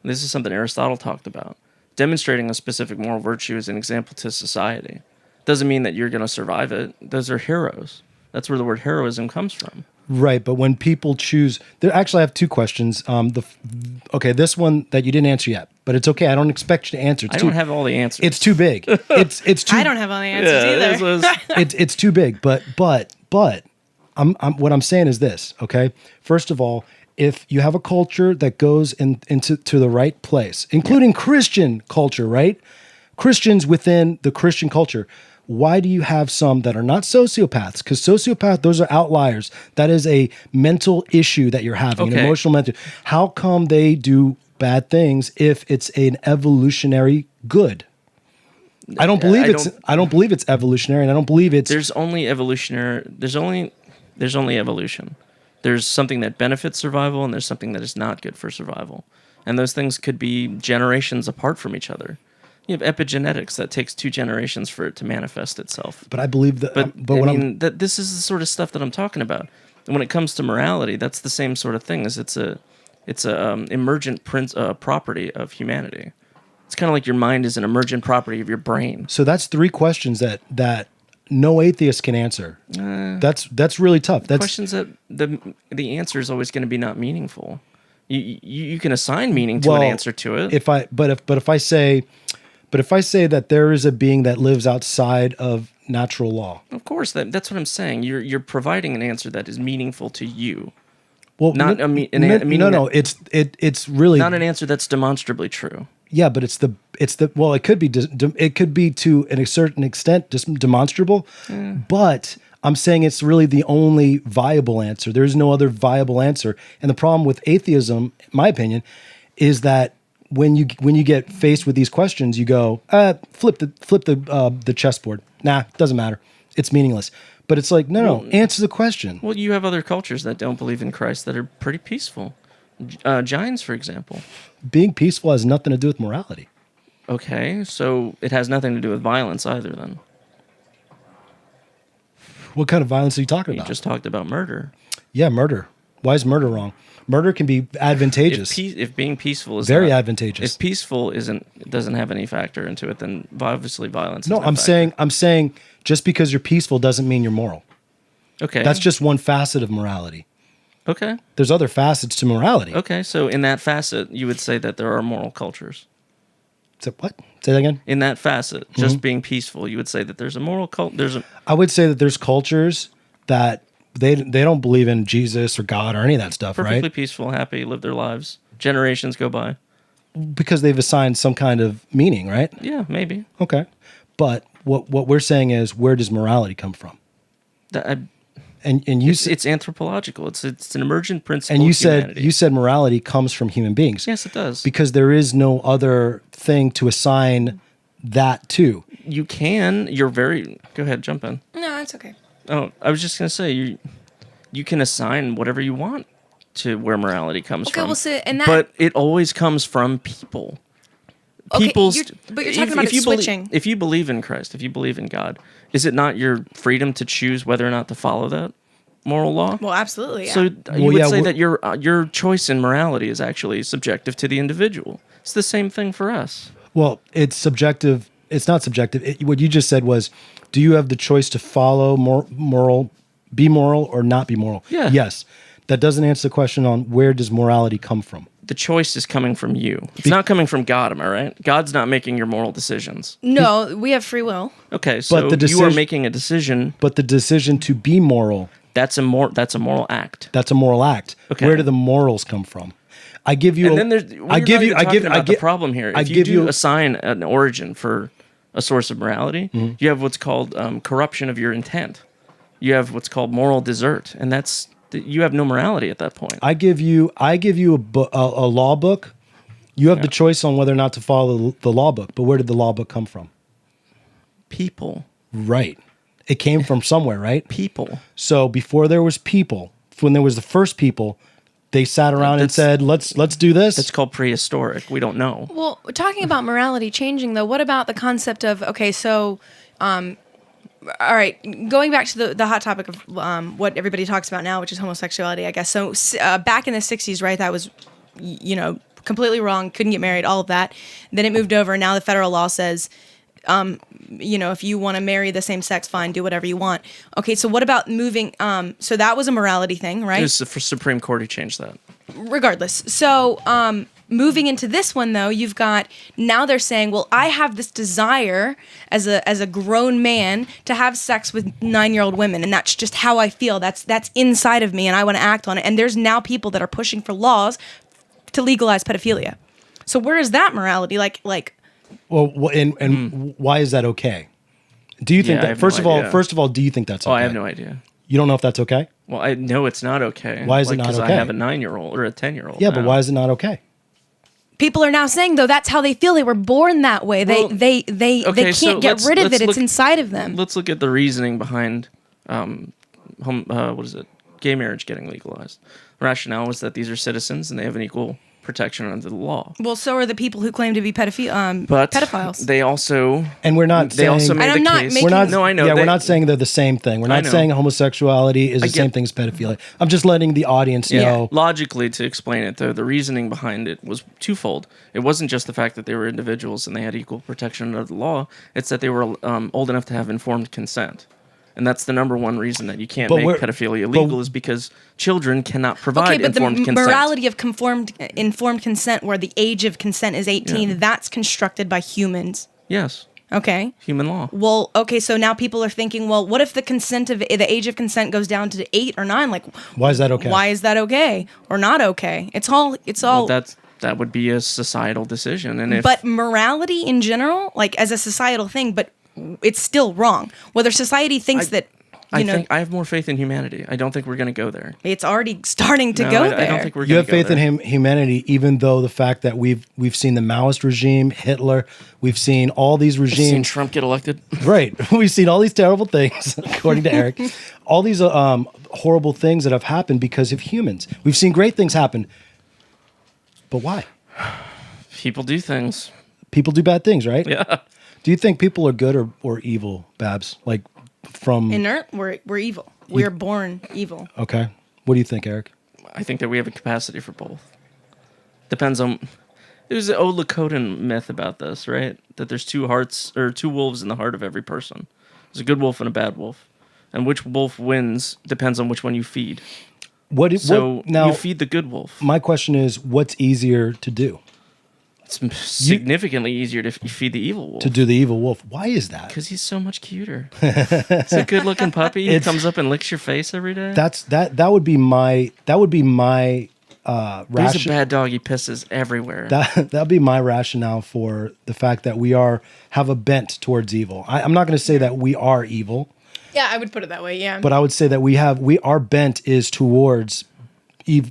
this is something Aristotle talked about. Demonstrating a specific moral virtue is an example to society. Doesn't mean that you're going to survive it. Those are heroes. That's where the word heroism comes from. Right, but when people choose, I have two questions. This one that you didn't answer yet, but it's okay. I don't expect you to answer. I don't have all the answers. It's too big. It's too. I don't have all the answers either. It's too big. But I'm what I'm saying is this. Okay, first of all, if you have a culture that goes into the right place, including Christian culture, right? Christians within the Christian culture. Why do you have some that are not sociopaths? Because sociopaths, those are outliers. That is a mental issue that you're having, an Okay. emotional mental. How come they do bad things if it's an evolutionary good? I don't believe I don't believe it's evolutionary, and I don't believe it's. There's only evolutionary. There's only evolution. There's something that benefits survival, and there's something that is not good for survival. And those things could be generations apart from each other. You have epigenetics that takes 2 generations for it to manifest itself. But I believe that. But But I when mean, that this is the sort of stuff that I'm talking about. And when it comes to morality, that's the same sort of thing. It's a emergent property of humanity. It's kind of like your mind is an emergent property of your brain. so that's 3 questions that no atheist can answer. That's really tough. That's Questions that the answer is always going to be not meaningful. You can assign meaning to an answer to it. If I say that there is a being that lives outside of natural law. Of course, that's what I'm saying. You're providing an answer that is meaningful to you, Well, Not no, a me- an- no, a meaning no, that- it's really not an answer that's demonstrably true. yeah, but it's the well, it could be it could be to a certain extent just demonstrable, but I'm saying it's really the only viable answer. There's no other viable answer, and the problem with atheism, in my opinion, is that when you get faced with these questions, you go flip the chessboard. Nah, doesn't matter. It's meaningless. But it's like no, answer the question. Well, you have other cultures that don't believe in Christ that are pretty peaceful. Jains, for example. Being peaceful has nothing to do with morality. Okay, so it has nothing to do with violence either. Then What kind of violence are you talking you about? just talked about murder. Yeah, murder. Why is murder wrong? Murder can be advantageous. If being peaceful is Very not- advantageous. If peaceful doesn't have any factor into it, then obviously violence. No, is I'm saying just because you're peaceful doesn't mean you're moral. Okay. That's just one facet of morality. okay. There's other facets to morality. Okay, so in that facet, you would say that there are moral cultures. So what? Say that again. In that facet, Mm-hmm. just being peaceful, you would say that there's a moral cult. I would say that there's cultures that they don't believe in Jesus or God or any of that stuff, Perfectly right? peaceful, happy, live their lives. Generations go by. because they've assigned some kind of meaning, right? Yeah, maybe. Okay. But what we're saying is, where does morality come from? And you It's anthropological. It's an emergent principle. and you of humanity. said morality comes from human beings. Yes, it does. Because there is no other thing to assign that to. You can. You're very. Go ahead, jump in. No, it's okay. Oh, I was just gonna say you can assign whatever you want to where morality comes Okay, from. well, so- and that- but it always comes from people. Okay, People's. but you're talking about it you switching. if you believe in Christ, if you believe in God, is it not your freedom to choose whether or not to follow that moral law? Well, absolutely. Yeah. So you Well, would yeah, say well- that your choice in morality is actually subjective to the individual. It's the same thing for us. Well, it's subjective. It's not subjective. What you just said was, do you have the choice to follow be moral or not be moral? Yeah. Yes. That doesn't answer the question on where does morality come from. The choice is coming from you. It's not coming from God, am I right? God's not making your moral decisions. No, we have free will. Okay, so the you are decision- making a decision. But the decision to be moral, That's a moral act. that's a moral act. Okay. Where do the morals come from? I give you. And then there's the problem here. I If you give do you assign an origin for a source of morality, Mm-hmm. you have what's called corruption of your intent. You have what's called moral desert, and you have no morality at that point. I give you a law book. You have the choice on whether or not to follow the law book. But where did the law book come from? People. Right. It came from somewhere, right? People. So before there was people, when there was the first people, they sat around and That's- said, "Let's do this." It's called prehistoric. We don't know. Well, talking about morality changing, though, what about the concept of, okay, so, all right, going back to the hot topic of what everybody talks about now, which is homosexuality, I guess. So back in the 60s, right, that was, completely wrong, couldn't get married, all of that. Then it moved over, and now the federal law says, if you want to marry the same sex, fine, do whatever you want. Okay, so what about moving, so that was a morality thing, right? It was the Supreme Court who changed that. Regardless. So, moving into this one though, you've got now they're saying, well, I have this desire as a grown man to have sex with 9-year-old women, and that's just how I feel. That's inside of me, and I want to act on it. And there's now people that are pushing for laws to legalize pedophilia. So where is that morality? Like Well, and why is that okay? Do you think Yeah, I that have first no of all, do you think that's okay? Oh, I have no idea. You don't know if that's okay? Well, I know it's not okay. Why is it not Because I okay? have a 9-year-old or a 10-year-old. Yeah, but why is it not okay? people are now saying though that's how they feel. They were born that way. Well, They okay, so can't get rid of let's it. It's look- inside of them. Let's look at the reasoning behind gay marriage getting legalized. The rationale was that these are citizens and they have an equal protection under the law. Well, so are the people who claim to be But pedophiles. they also And we're not they saying also made And the I'm not case. making- we're not. No, I know. Yeah, they- we're not saying they're the same thing. We're I not know. saying homosexuality is the get- same thing as pedophilia. I'm just letting the audience know. Logically, to explain it, though, the reasoning behind it was twofold. It wasn't just the fact that they were individuals and they had equal protection under the law. It's that they were old enough to have informed consent. And that's the number one reason that you can't But make we're- pedophilia but- legal is because children cannot provide Okay, but the informed consent. morality of informed consent, where the age of consent is 18, Yeah. that's constructed by humans. Yes, Okay. human law. Well, okay, so now people are thinking, well, what if the age of consent goes down to 8 or 9? Like, Why is that okay? why is that okay or not okay? It's all. Well, that would be a societal decision, and if But morality in general, like as a societal thing, but it's still wrong. Whether society thinks that, I think I have more faith in humanity. I don't think we're going to go there. it's already starting to No, go I there. don't think we're You going have to go faith there. in humanity, even though the fact that we've seen the Maoist regime, Hitler, we've seen all these Seen regimes. Trump get elected. Right. We've seen all these terrible things, according to Eric. All these horrible things that have happened because of humans. We've seen great things happen. But why? People do things. People do bad things, right? Yeah. Do you think people are good or evil, Babs? Like from Inert, we're evil. We're born evil. Okay. What do you think, Eric? I think that we have a capacity for both. Depends on. There's an old Lakotan myth about this, right? That there's two wolves in the heart of every person. There's a good wolf and a bad wolf, and which wolf wins depends on which one you feed. So now you feed the good wolf. my question is, what's easier to do? It's significantly easier to feed the evil wolf. To do the evil wolf. Why is that? Because he's so much cuter. It's a good-looking puppy. He comes up and licks your face every day. That would be my He's a ration. bad dog. He pisses everywhere. That'd be my rationale for the fact that we have a bent towards evil. I'm not going to say that we are evil, Yeah, I would put it that way. Yeah. but I would say that our bent is towards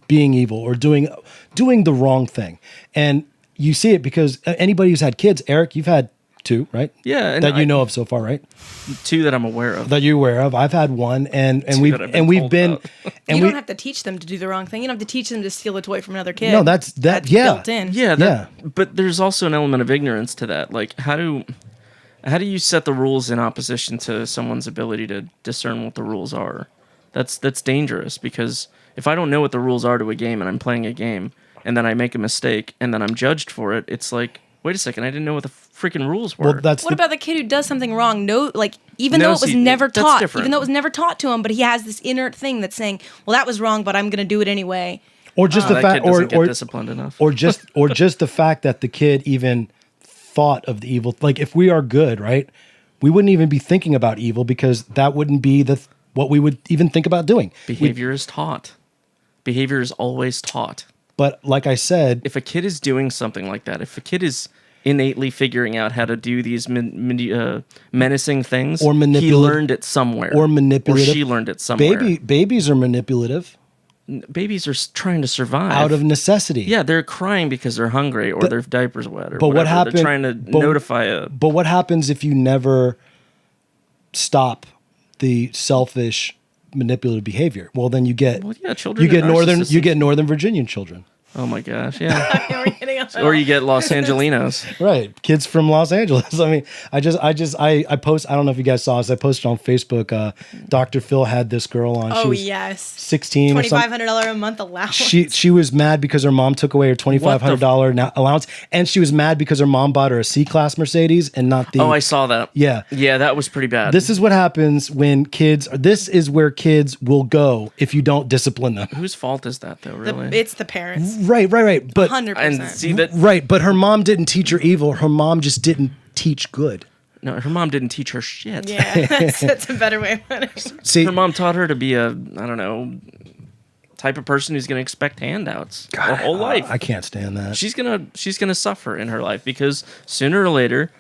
being evil or doing the wrong thing. And you see it because anybody who's had kids, Eric, you've had 2, right? Yeah, and that you know of so far, right? 2 that I'm aware of. That you're aware of. I've had 1, and Two we've that I've and we've told been about. and you we don't have to teach them to do the wrong thing. You don't have to teach them to steal a toy from another kid. No, that's yeah. built in. Yeah, but there's also an element of ignorance to that. Like, how do you set the rules in opposition to someone's ability to discern what the rules are? That's dangerous, because if I don't know what the rules are to a game and I'm playing a game and then I make a mistake and then I'm judged for it, it's like, wait a second, I didn't know what the freaking rules were. Well, that's What about the kid who does something wrong? No, like even though it was see, never that's taught, different. even though it was never taught to him, but he has this inert thing that's saying, "Well, that was wrong, but I'm going to do it anyway." or just the that fact, kid doesn't get or disciplined enough. or just the fact that the kid even thought of the evil. Like if we are good, right? We wouldn't even be thinking about evil because that wouldn't be what we would even think about doing. Behavior is taught. Behavior is always taught. But like I said, If a kid is doing something like that, if a kid is innately figuring out how to do these menacing things, Or he manipulative- learned it somewhere, or manipulative. or she learned it somewhere. babies are manipulative Babies are trying to survive out of necessity. Yeah, they're crying because they're hungry or their diaper's wet or but what whatever. happened- They're trying to notify a. But what happens if you never stop the selfish manipulative behavior? Well, then you get Well, yeah, children you get are northern narcissists. Northern Virginian children. Oh my gosh, yeah. We're getting off Or you get Los Angelinos. Right, kids from Los Angeles. I mean, I post. I don't know if you guys saw this. I posted on Facebook. Dr. Phil had this girl on. She Oh was yes, 16 or something. $2,500 a month allowance. She was mad because her mom took away her $2,500 allowance, and she was mad because her mom bought her a C-Class Mercedes and not the. Oh, I saw that. Yeah. Yeah, that was pretty bad. This is what happens when kids. This is where kids will go if you don't discipline them. Whose fault is that, though, really? It's the parents. Right. But 100%. and see that. right, but her mom didn't teach her evil. Her mom just didn't teach good. No, her mom didn't teach her shit. Yeah, that's a better way of putting it. See, Her mom taught her to be a, I don't know, type of person who's going to expect handouts her whole life. I can't stand that. She's gonna suffer in her life because sooner or later,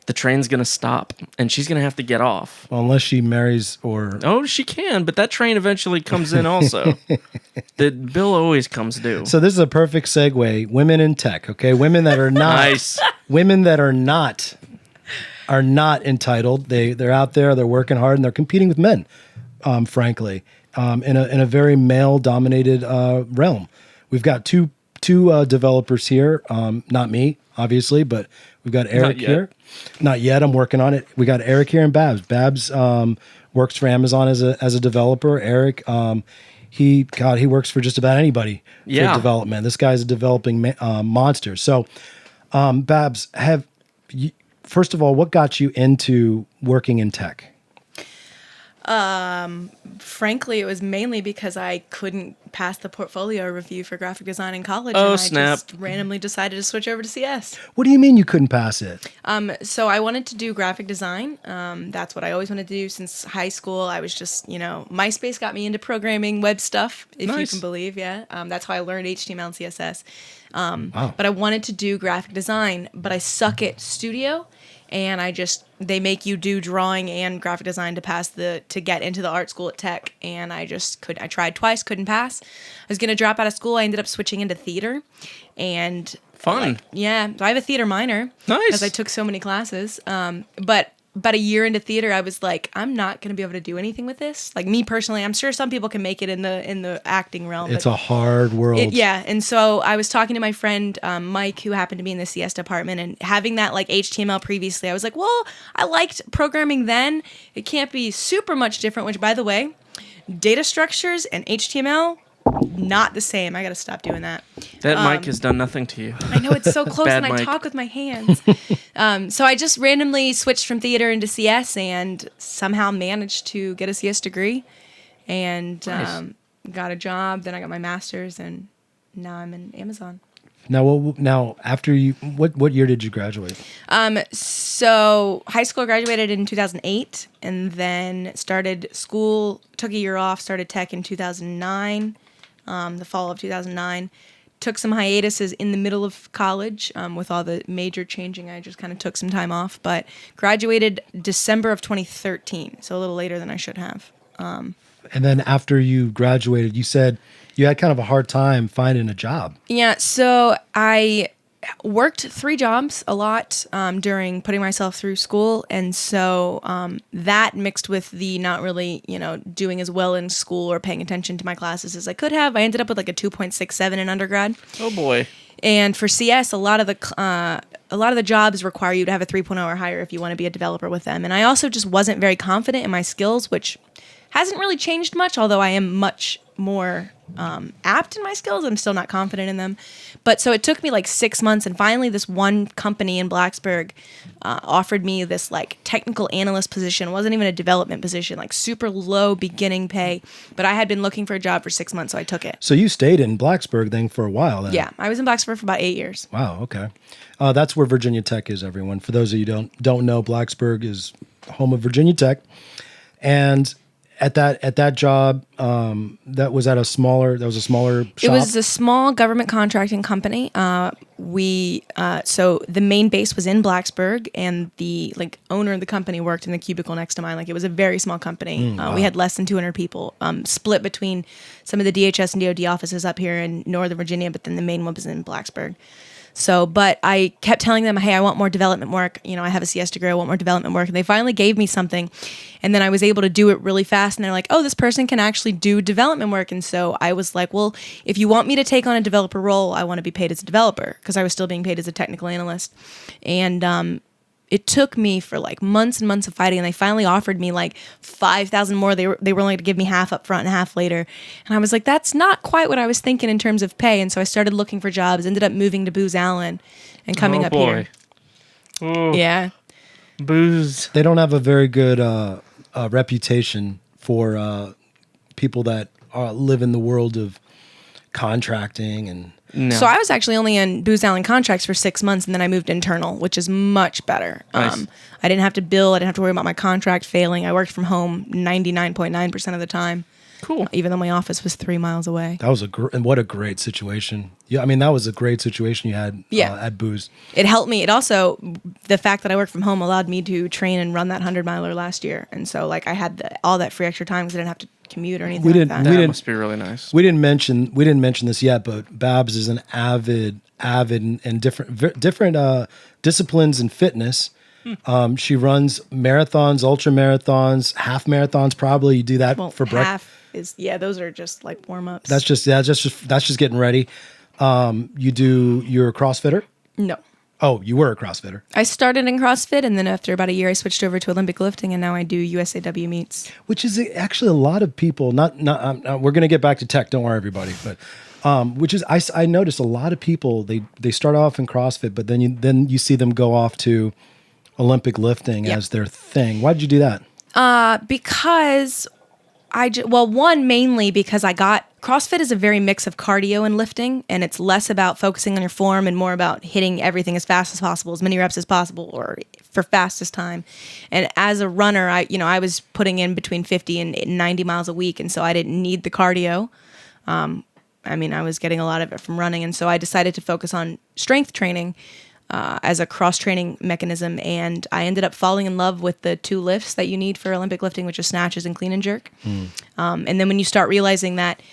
the train's gonna stop and she's gonna have to get off. Unless she marries or Oh, she can, but that train eventually comes in also. The bill always comes due. so this is a perfect segue. Women in tech, okay? Women that are not Nice. women that are not entitled. They're out there, they're working hard, and they're competing with men, frankly, in a very male dominated realm. We've got two developers here. Not me, obviously, but we've got Eric yet. here. Not yet. I'm working on it. We got Eric here and Babs. Babs works for Amazon as a developer. Eric, he works for just about anybody for Yeah. development. This guy's a developing monster. So, Babs, first of all, what got you into working in tech? Frankly, it was mainly because I couldn't pass the portfolio review for graphic design in college. Oh, and I snap. just randomly decided to switch over to CS. What do you mean you couldn't pass it? So I wanted to do graphic design. That's what I always wanted to do since high school. I was just, MySpace got me into programming web stuff, if you Nice. can believe. Yeah. That's how I learned HTML and CSS. Wow. But I wanted to do graphic design, but I suck at studio. And they make you do drawing and graphic design to get into the art school at Tech. And I tried twice, couldn't pass. I was going to drop out of school. I ended up switching into theater. And Fun. yeah, I have a theater minor. Nice. Because I took so many classes. But about a year into theater, I was like, I'm not going to be able to do anything with this. Like me personally, I'm sure some people can make it in the acting realm. It's but a hard world. yeah, and so I was talking to my friend Mike, who happened to be in the CS department, and having that like HTML previously, I was like, well, I liked programming then. It can't be super much different. Which, by the way, data structures and HTML not the same. I got to stop doing that. That mic has done nothing to you. I know it's so close, Bad and I mic. talk with my hands. So I just randomly switched from theater into CS, and somehow managed to get a CS degree, and Nice. got a job. Then I got my master's, and now I'm in Amazon. Now, after you, what year did you graduate? So high school, I graduated in 2008, and then started school. Took a year off. Started tech in 2009. the fall of 2009. Took some hiatuses in the middle of college with all the major changing. I just kind of took some time off, but graduated December of 2013, so a little later than I should have. And then after you graduated, you said you had kind of a hard time finding a job. Yeah, so I worked 3 jobs a lot during putting myself through school, and so that mixed with the not really, doing as well in school or paying attention to my classes as I could have, I ended up with like a 2.67 in undergrad. Oh boy. And for CS, a lot of the jobs require you to have a 3.0 or higher if you want to be a developer with them. And I also just wasn't very confident in my skills, which hasn't really changed much, although I am much more apt in my skills. I'm still not confident in them. But so it took me like 6 months, and finally this one company in Blacksburg offered me this like technical analyst position. It wasn't even a development position, like super low beginning pay. But I had been looking for a job for 6 months, so I took it. So you stayed in Blacksburg then for a while then? Yeah, I was in Blacksburg for about 8 years. Wow, okay. That's where Virginia Tech is, everyone. For those of you who don't know, Blacksburg is home of Virginia Tech. And at that job, that was a smaller shop. It was a small government contracting company. So the main base was in Blacksburg, and the owner of the company worked in the cubicle next to mine. Like, it was a very small company. Wow. We had less than 200 people, split between some of the DHS and DoD offices up here in Northern Virginia, but then the main one was in Blacksburg. So, but I kept telling them, hey, I want more development work. I have a CS degree. I want more development work. And they finally gave me something. And then I was able to do it really fast. And they're like, oh, this person can actually do development work. And so I was like, well, if you want me to take on a developer role, I want to be paid as a developer, because I was still being paid as a technical analyst. And it took me for like months and months of fighting, and they finally offered me like $5,000 more. They were willing to give me half up front and half later. And I was like, that's not quite what I was thinking in terms of pay. And so I started looking for jobs, ended up moving to Booz Allen and coming up here. Oh, Yeah. Booze. They don't have a very good reputation for people that live in the world of contracting and. No. So I was actually only in Booz Allen contracts for 6 months, and then I moved internal, which is much better. Nice. I didn't have to bill. I didn't have to worry about my contract failing. I worked from home 99.9% of the time. Cool. Even though my office was 3 miles away. That was and what a great situation. Yeah, I mean, that was a great situation you had at Booz. It helped me. It also, the fact that I worked from home allowed me to train and run that 100-miler last year. And so I had all that free extra time because I didn't have to commute or anything like that. That must be really nice. We didn't mention this yet, but Babs is an avid in different disciplines in fitness. She runs marathons, ultra marathons, half marathons. Probably you do that for breakfast. Those are just like warm ups. That's just getting ready. You're a CrossFitter? No. Oh, you were a CrossFitter. I started in CrossFit, and then after about a year, I switched over to Olympic lifting, and now I do USAW meets. Which is actually a lot of people. Not. We're gonna get back to tech. Don't worry, everybody. But which is I noticed a lot of people. They start off in CrossFit, but then you see them go off to Olympic lifting as their thing. Why did you do that? Because one, mainly because CrossFit is a very mix of cardio and lifting, and it's less about focusing on your form and more about hitting everything as fast as possible, as many reps as possible, or for fastest time. And as a runner, I was putting in between 50 and 90 miles a week, and so I didn't need the cardio. I was getting a lot of it from running, and so I decided to focus on strength training as a cross-training mechanism, and I ended up falling in love with the 2 lifts that you need for Olympic lifting, which is snatches and clean and jerk. And then when you start realizing that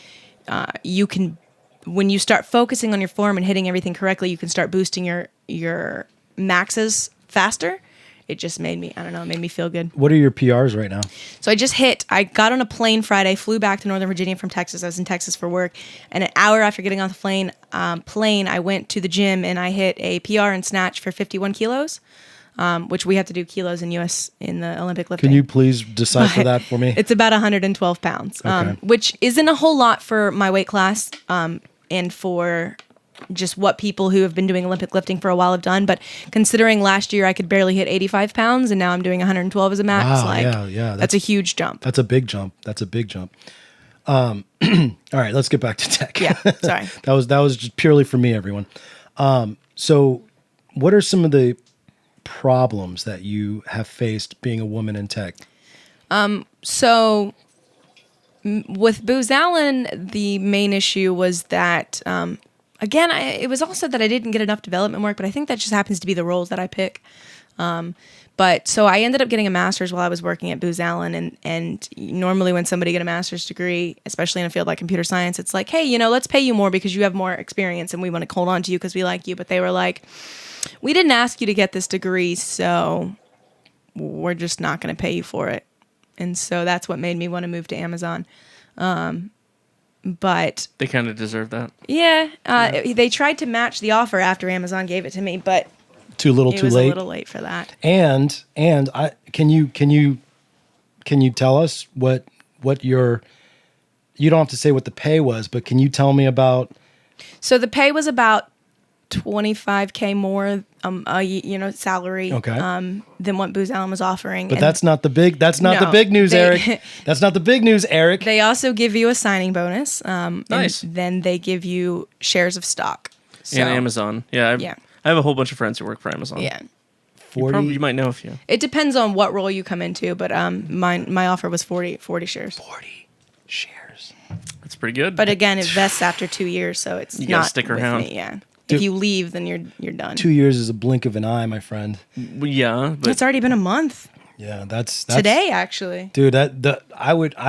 when you start focusing on your form and hitting everything correctly, you can start boosting your maxes faster. It just made me feel good. What are your PRs right now? So I got on a plane Friday, flew back to Northern Virginia from Texas. I was in Texas for work. And an hour after getting off the plane, I went to the gym and I hit a PR in snatch for 51 kilos, which we have to do kilos in the Olympic lifting. Can you please decipher that for me? It's about 112 pounds, Okay. which isn't a whole lot for my weight class and for just what people who have been doing Olympic lifting for a while have done. But considering last year I could barely hit 85 pounds and now I'm doing 112 as a max, wow, that's a huge jump. That's a big jump. All right, let's get back to tech. Yeah, sorry. that was just purely for me, everyone. So what are some of the problems that you have faced being a woman in tech? So with Booz Allen, the main issue was that, again, it was also that I didn't get enough development work, but I think that just happens to be the roles that I pick. But so I ended up getting a master's while I was working at Booz Allen, and normally when somebody get a master's degree, especially in a field like computer science, it's like, hey, let's pay you more because you have more experience and we want to hold on to you because we like you. But they were like, we didn't ask you to get this degree, so we're just not going to pay you for it. And so that's what made me want to move to Amazon. But They kind of deserve that. yeah, they tried to match the offer after Amazon gave it to me, but Too little, it too was late. a little late for that. And can you tell us what your, you don't have to say what the pay was, but can you tell me about? So the pay was about $25K more, salary, Okay. than what Booz Allen was offering. But And that's not the big. That's not the No, big news, they- Eric. That's not the big news, Eric. they also give you a signing bonus. Nice. And then they give you shares of stock. So, And Amazon. Yeah. Yeah. I have a whole bunch of friends who work for Amazon. Yeah. 40, You might know a few. It depends on what role you come into, but my offer was 40 shares. 40 shares. That's pretty good. But again, it vests after 2 years, so it's You gotta not stick with around. me, yeah. Dude. If you leave, then you're done. 2 years is a blink of an eye, my friend. Yeah. But It's already been a month Yeah, that's today, actually. dude. I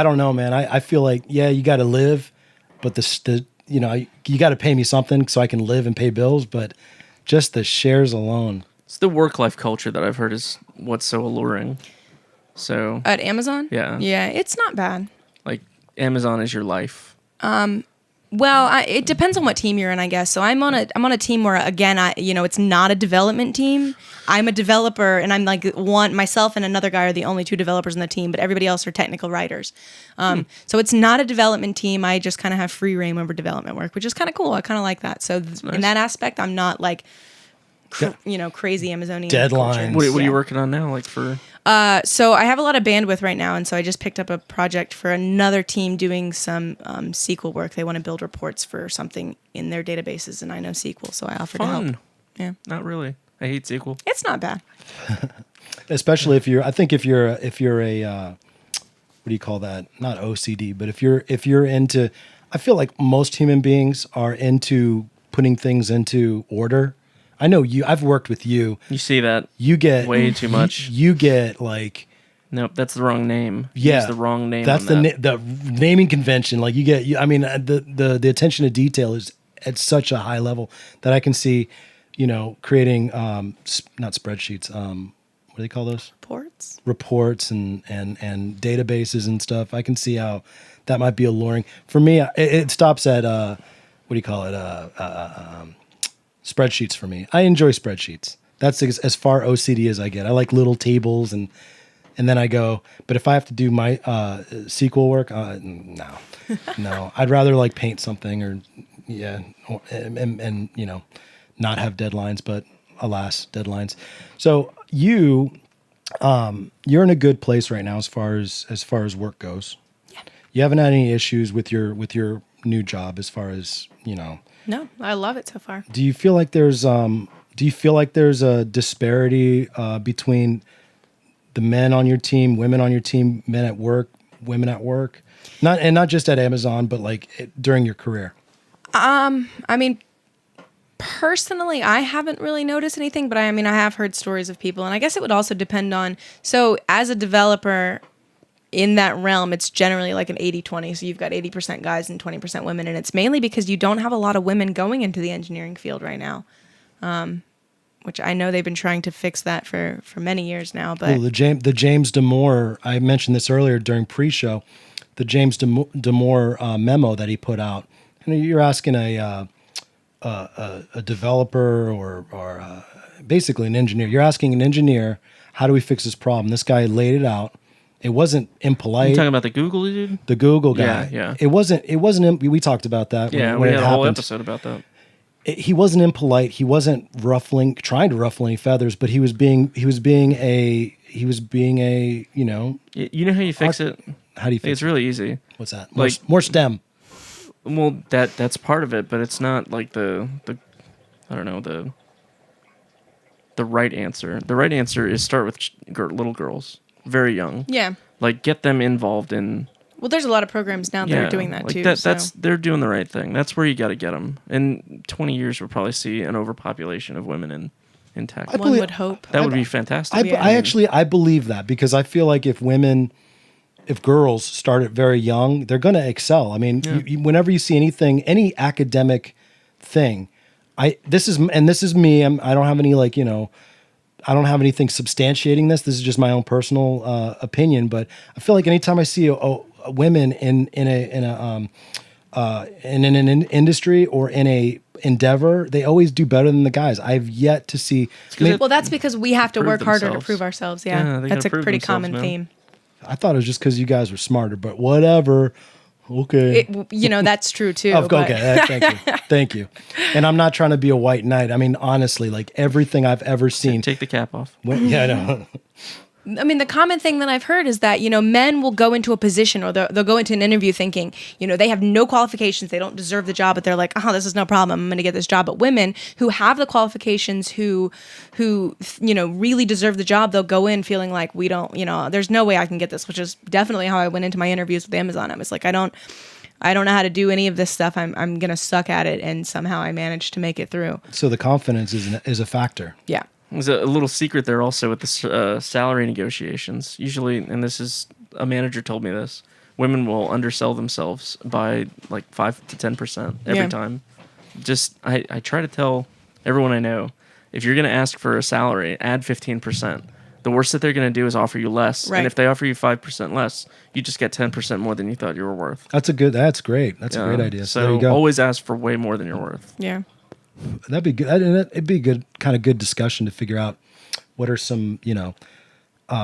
don't know, man. I feel like you got to live, but you got to pay me something so I can live and pay bills. But just the shares alone. it's the work-life culture that I've heard is what's so alluring. So, At Amazon? Yeah. Yeah, it's not bad. like, Amazon is your life. Well, it depends on what team you're in, I guess. So I'm on a team where, again, it's not a development team. I'm a developer, and I'm like myself and another guy are the only two developers on the team, but everybody else are technical writers. So it's not a development team. I just kind of have free reign over development work, which is kind of cool. I kind of like that. So in that aspect, I'm not like, crazy Amazonian Deadlines. culture. What are Yeah. you working on now? Like for So I have a lot of bandwidth right now, and so I just picked up a project for another team doing some SQL work. They want to build reports for something in their databases, and I know SQL, so I offered to help. fun? Yeah, Not really. I hate SQL. it's not bad. Especially if you're, I think if you're a, what do you call that? Not OCD, but if you're into, I feel like most human beings are into putting things into order. I know I've worked with you. You see that? You get Way too much. You get like, Nope, that's the wrong name. You yeah, used the wrong name. That's on the that. the naming convention. Like I mean, the attention to detail is at such a high level that I can see, creating not spreadsheets. What do they call those? Reports. Reports and databases and stuff. I can see how that might be alluring. For me, it stops at what do you call it? Spreadsheets for me. I enjoy spreadsheets. That's as far OCD as I get. I like little tables and then I go. But if I have to do my SQL work, no. I'd rather like paint something or and not have deadlines. But alas, deadlines. So you're in a good place right now as far as work goes. Yeah. You haven't had any issues with your new job as far as No, I love it so far. Do you feel like there's a disparity between the men on your team, women on your team, men at work, women at work, not just at Amazon, but like during your career? I mean, personally, I haven't really noticed anything, but I have heard stories of people, and I guess it would also depend on. So, as a developer in that realm, it's generally like an 80-20. So you've got 80% guys and 20% women, and it's mainly because you don't have a lot of women going into the engineering field right now. Which I know they've been trying to fix that for many years now. But Well, the James Damore, I mentioned this earlier during pre-show, the James Damore memo that he put out. You're asking a developer or basically an engineer. You're asking an engineer, how do we fix this problem? This guy laid it out. It wasn't impolite. You talking about the Google dude? The Google guy. Yeah. It wasn't. We talked about that. Yeah, when we it had a whole happened. episode about that. He wasn't impolite. He wasn't trying to ruffle any feathers, but he was being a You know how you fix it? how do you fix It's really easy. what's that? like- More STEM. Well, that's part of it, but it's not like the I don't know, the right answer. The right answer is start with little girls, very young. yeah, Like get them involved in Well, there's a lot of programs now that are doing that like too. That's they're doing the right thing. That's where you got to get them. In 20 years, we'll probably see an overpopulation of women in tech. I one believe- would hope. That would be fantastic. I believe that because I feel like if girls start at very young, they're going to excel. I mean, whenever you see anything, any academic thing, this is me. I don't have any I don't have anything substantiating this. This is just my own personal opinion. But I feel like anytime I see a women in an industry or in a endeavor, they always do better than the guys. I've yet to see. Well, that's because we have to Prove work harder to themselves. prove ourselves. Yeah, Yeah, they that's a gotta prove pretty themselves, common man. theme. I thought it was just because you guys were smarter, but whatever. Okay. That's true too. Oh, but- okay. Thank you. Thank you. And I'm not trying to be a white knight. I mean, honestly, like everything I've ever seen. Take the cap off. Yeah, I know. I mean, the common thing that I've heard is that, men will go into a position or they'll go into an interview thinking, they have no qualifications. They don't deserve the job, but they're like, this is no problem. I'm going to get this job. But women who have the qualifications, who really deserve the job, they'll go in feeling like we don't, there's no way I can get this, which is definitely how I went into my interviews with Amazon. I was like, I don't know how to do any of this stuff. I'm going to suck at it. And somehow I managed to make it through. So the confidence is a factor. Yeah. There's a little secret there also with the salary negotiations. Usually, and this is a manager told me this, women will undersell themselves by like 5 to 10% every time. Just I try to tell everyone I know, if you're going to ask for a salary, add 15%. The worst that they're going to do is offer you less. Right. And if they offer you 5% less, you just get 10% more than you thought you were worth. That's great. That's a great idea. So there So you go. always ask for way more than you're worth. Yeah. That'd be good. It'd be a good discussion to figure out what are some,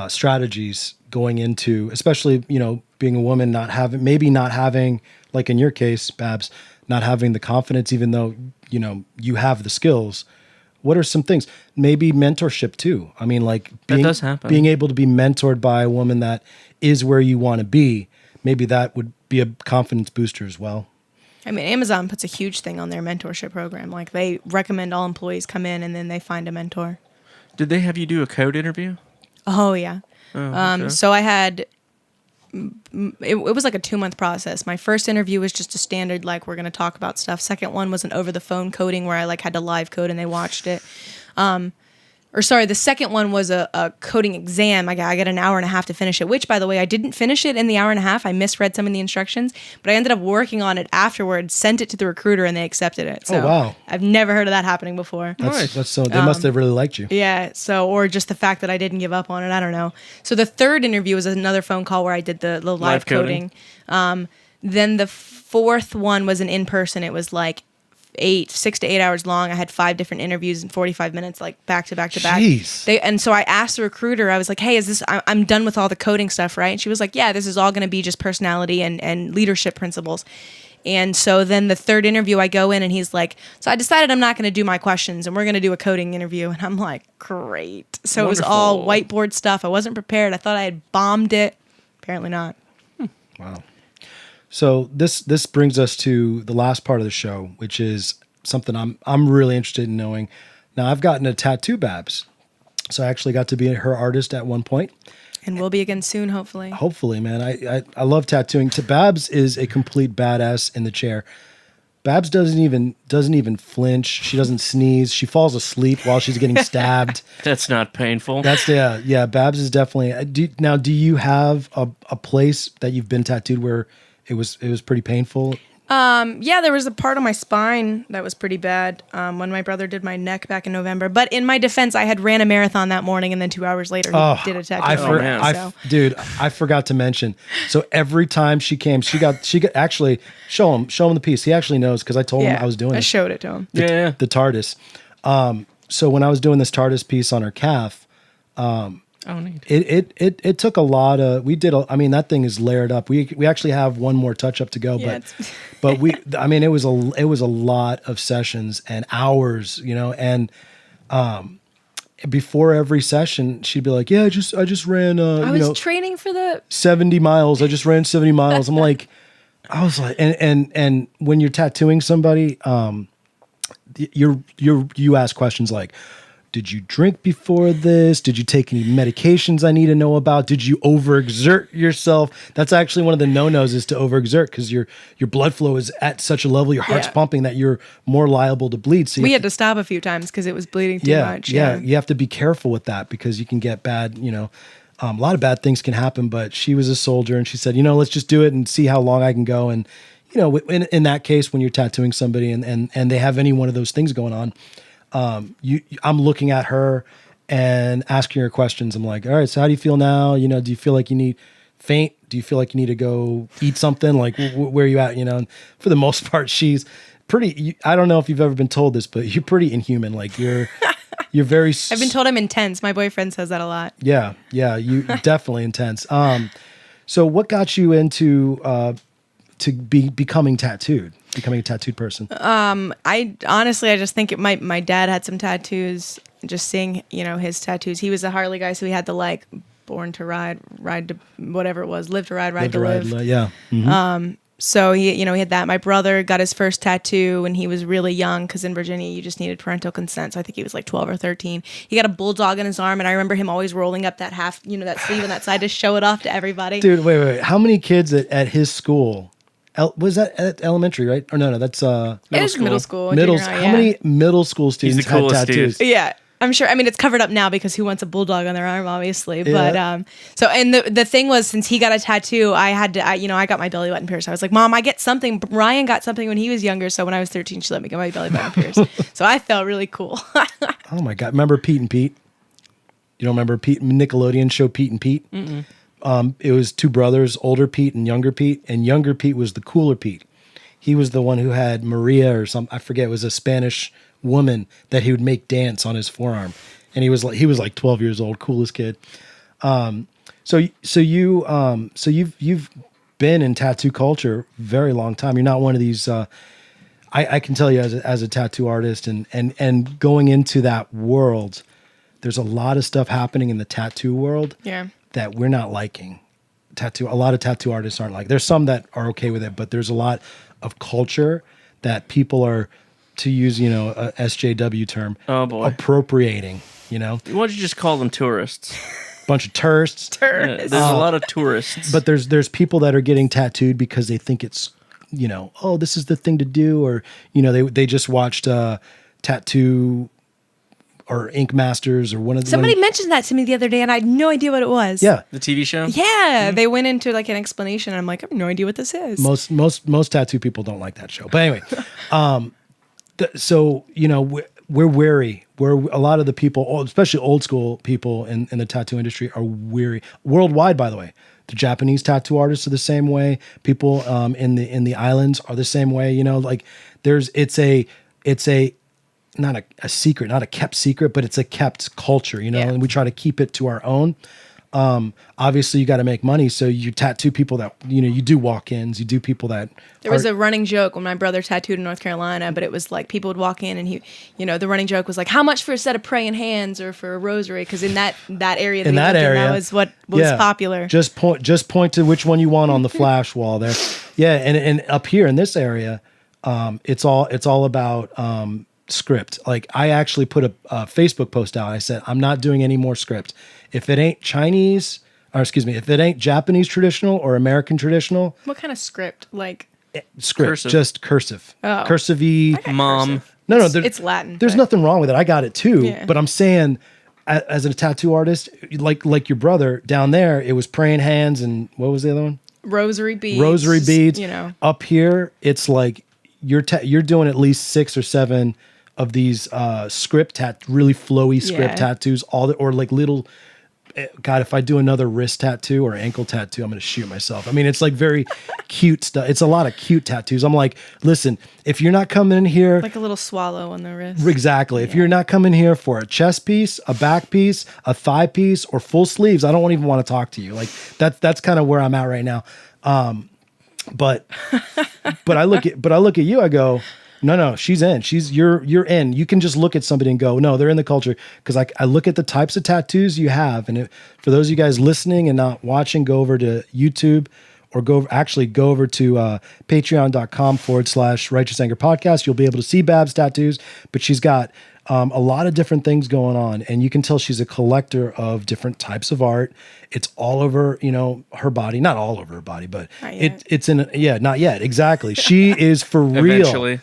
strategies going into, especially, being a woman, not having, like in your case, Babs, not having the confidence, even though, you have the skills. What are some things? Maybe mentorship too. I mean, like That does happen. being able to be mentored by a woman that is where you want to be. Maybe that would be a confidence booster as well. I mean, Amazon puts a huge thing on their mentorship program. Like they recommend all employees come in and then they find a mentor. Did they have you do a code interview? Oh yeah. Okay. So I had, it was like a 2-month process. My first interview was just a standard, like we're going to talk about stuff. Second one was an over the phone coding where I like had to live code and they watched it. The second one was a coding exam. I got an hour and a half to finish it, which, by the way, I didn't finish it in the hour and a half. I misread some of the instructions, but I ended up working on it afterwards, sent it to the recruiter, and they accepted it. So wow. I've never heard of that happening before. That's so. They must have really liked you. Yeah. So, or just the fact that I didn't give up on it. I don't know. So the third interview was another phone call where I did the live coding. Then the fourth one was an in-person. It was like 6 to 8 hours long. I had 5 different interviews in 45 minutes, like back to back to back. Jeez. And so I asked the recruiter, I was like, hey, I'm done with all the coding stuff, right? And she was like, yeah, this is all going to be just personality and leadership principles. And so then the third interview, I go in and he's like, so I decided I'm not going to do my questions and we're going to do a coding interview. And I'm like, great. So it was all whiteboard stuff. I wasn't prepared. I thought I had bombed it. Apparently not. Wow. So this brings us to the last part of the show, which is something I'm really interested in knowing. Now I've gotten a tattoo, Babs, so I actually got to be her artist at one point. And we'll be again soon, hopefully. Hopefully, man. I love tattooing. Babs is a complete badass in the chair. Babs doesn't even flinch. She doesn't sneeze. She falls asleep while she's getting stabbed. That's not painful. Yeah. Babs is definitely. Do you have a place that you've been tattooed where it was pretty painful? Yeah, there was a part of my spine that was pretty bad when my brother did my neck back in November. But in my defense, I had ran a marathon that morning, and then 2 hours later, he did a tattoo. Dude, I forgot to mention. So every time she came, she got actually show him the piece. He actually knows because I told him I was doing it. I showed it to him. Yeah. The TARDIS. So when I was doing this TARDIS piece on her calf, neat. it took a lot of. That thing is layered up. We actually have one more touch up to go, but it was a lot of sessions and hours, and before every session, she'd be like, "Yeah, I just ran. I was training for the 70 miles. I just ran 70 miles." I'm like, I was like, and when you're tattooing somebody, you ask questions like, did you drink before this? Did you take any medications I need to know about? Did you overexert yourself? That's actually one of the no-nos, is to overexert, because your blood flow is at such a level, your heart's Yeah. pumping, that you're more liable to bleed. So you We have had to stop a few times because it was bleeding too much. yeah, you have to be careful with that, because you can get bad, a lot of bad things can happen. But she was a soldier, and she said, let's just do it and see how long I can go. And, in that case, when you're tattooing somebody and they have any one of those things going on, I'm looking at her and asking her questions. I'm like, all right, so how do you feel now? Do you feel like you need faint? Do you feel like you need to go eat something? Like, where are you at? And for the most part, she's pretty, I don't know if you've ever been told this, but you're pretty inhuman. Like, you're very, I've been told I'm intense. My boyfriend says that a lot. yeah, you definitely intense. So what got you into, to becoming a tattooed person? I honestly, I just think my dad had some tattoos. Just seeing, his tattoos. He was a Harley guy, so he had the born to ride to whatever it was, live to ride, ride to live. Yeah. Mhm. So he had that. My brother got his first tattoo when he was really young, because in Virginia you just needed parental consent. So I think he was like 12 or 13. He got a bulldog on his arm, and I remember him always rolling up that half, that sleeve on that side to show it off to everybody. Dude, wait. How many kids at his school? Was that at elementary, right? Or no, that's It was middle school. middle. junior high, How yeah. many middle school students the had coolest tattoos? dude. Yeah, I'm sure. I mean, it's covered up now because who wants a bulldog on their arm, obviously. Yeah. But so, and the thing was, since he got a tattoo, I had to, I got my belly button pierced. I was like, Mom, I get something. Ryan got something when he was younger, so when I was 13, she let me get my belly button pierced. So I felt really cool. Oh my God! Remember Pete and Pete? You don't remember Nickelodeon show Pete and Pete? It was two brothers, older Pete and younger younger Pete was the cooler Pete. He was the one who had Maria or something. I forget. It was a Spanish woman that he would make dance on his forearm, and he was like 12 years old, coolest kid. So you've been in tattoo culture very long time. You're not one of these. I can tell you as a tattoo artist and going into that world, there's a lot of stuff happening in the tattoo world Yeah. that we're not liking. A lot of tattoo artists aren't like. There's some that are okay with it, but there's a lot of culture that people are, to use a SJW term, Oh, boy. appropriating. Why don't you just call them tourists? Bunch of tourists. There's a lot of tourists. But there's people that are getting tattooed because they think it's, oh, this is the thing to do, or they just watched Tattoo or Ink Masters or one of the Somebody mentioned that to me the other day, and I had no idea what it was. yeah. The TV show? Yeah, they went into like an explanation, and I'm like, I have no idea what this is. Most tattoo people don't like that show. But anyway, so we're wary. We're a lot of the people, especially old school people in the tattoo industry, are weary. Worldwide, by the way, the Japanese tattoo artists are the same way. People in the islands are the same way. It's a not a secret, not a kept secret, but it's a kept culture. Yeah. And we try to keep it to our own. Obviously you got to make money. So you tattoo people that, you do walk-ins, you do people that There was a running joke when my brother tattooed in North Carolina, but it was like people would walk in and he, the running joke was like, how much for a set of praying hands or for a rosary? Because in that area, in that area, that was what was popular. Just point to which one you want on the flash wall there. Yeah. And up here in this area, it's all about, script. Like I actually put a Facebook post out. I said, I'm not doing any more script. If it ain't if it ain't Japanese traditional or American traditional, What kind of script? Like, script, Cursive. just cursive, Oh. cursive-y. Mom. No, it's Latin. There's but- nothing wrong with it. I got it too. Yeah. But I'm saying, as a tattoo artist, like your brother down there, it was praying hands and what was the other one? Rosary beads. Rosary beads. Up here, it's like you're doing at least 6 or 7 of these really flowy script Yeah. tattoos. Or like little. God, if I do another wrist tattoo or ankle tattoo, I'm going to shoot myself. I mean, it's like very cute stuff. It's a lot of cute tattoos. I'm like, listen, if you're not coming in here, Like a little swallow on the wrist. exactly. If you're not coming here for a chest piece, a back piece, a thigh piece, or full sleeves, I don't even want to talk to you. Like that's kind of where I'm at right now. But I look at you, I go, no, she's in. You're in. You can just look at somebody and go, no, they're in the culture. Because I look at the types of tattoos you have, and for those of you guys listening and not watching, go over to YouTube or go over to patreon.com/Righteous Anger Podcast. You'll be able to see Babs' tattoos, but she's got a lot of different things going on, and you can tell she's a collector of different types of art. It's all over, her body, not all over her body, but Not yet. it's not yet. Exactly. She is for real. Eventually.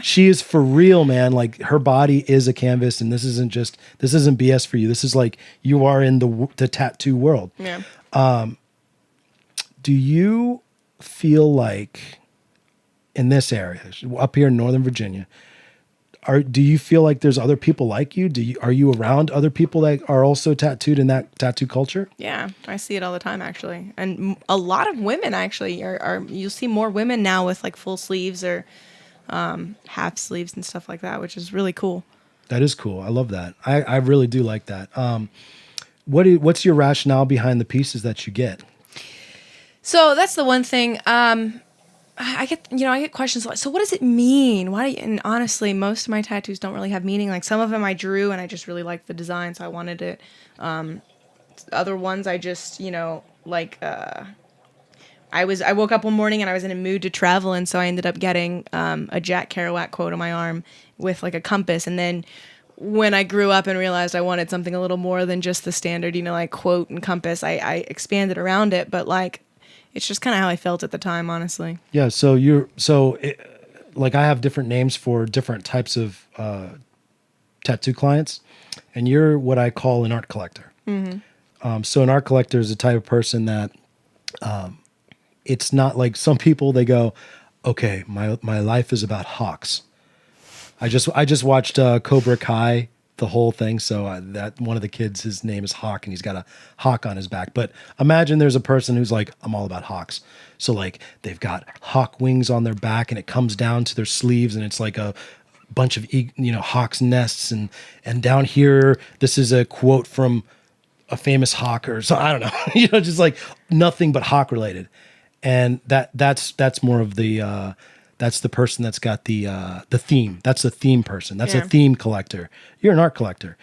She is for real, man. Like her body is a canvas, and this isn't BS for you. This is like you are in the tattoo world. Yeah. Do you feel like in this area, up here in Northern Virginia, do you feel like there's other people like you? Are you around other people that are also tattooed in that tattoo culture? Yeah, I see it all the time actually, and a lot of women actually are. You'll see more women now with like full sleeves or half sleeves and stuff like that, which is really cool. That is cool. I love that. I really do like that. What's your rationale behind the pieces that you get? So that's the one thing. I get questions like, so what does it mean? And honestly, most of my tattoos don't really have meaning. Like some of them I drew and I just really liked the design, so I wanted it. Other ones I just, I woke up one morning and I was in a mood to travel, and so I ended up getting a Jack Kerouac quote on my arm with like a compass. And then when I grew up and realized I wanted something a little more than just the standard, like quote and compass, I expanded around it. But like, it's just kind of how I felt at the time, honestly. Yeah. So I have different names for different types of tattoo clients, and you're what I call an art collector. Mm-hmm. So an art collector is a type of person that it's not like some people, they go, okay, my life is about hawks. I just watched Cobra Kai, the whole thing. So that one of the kids, his name is Hawk, and he's got a hawk on his back. But imagine there's a person who's like, I'm all about hawks. So like they've got hawk wings on their back, and it comes down to their sleeves, and it's like a bunch of hawk's nests, and down here, this is a quote from a famous hawk or so, I don't know, just like nothing but hawk related. And that's more of the that's the person that's got the theme. That's the theme person. That's a theme collector. You're an art collector.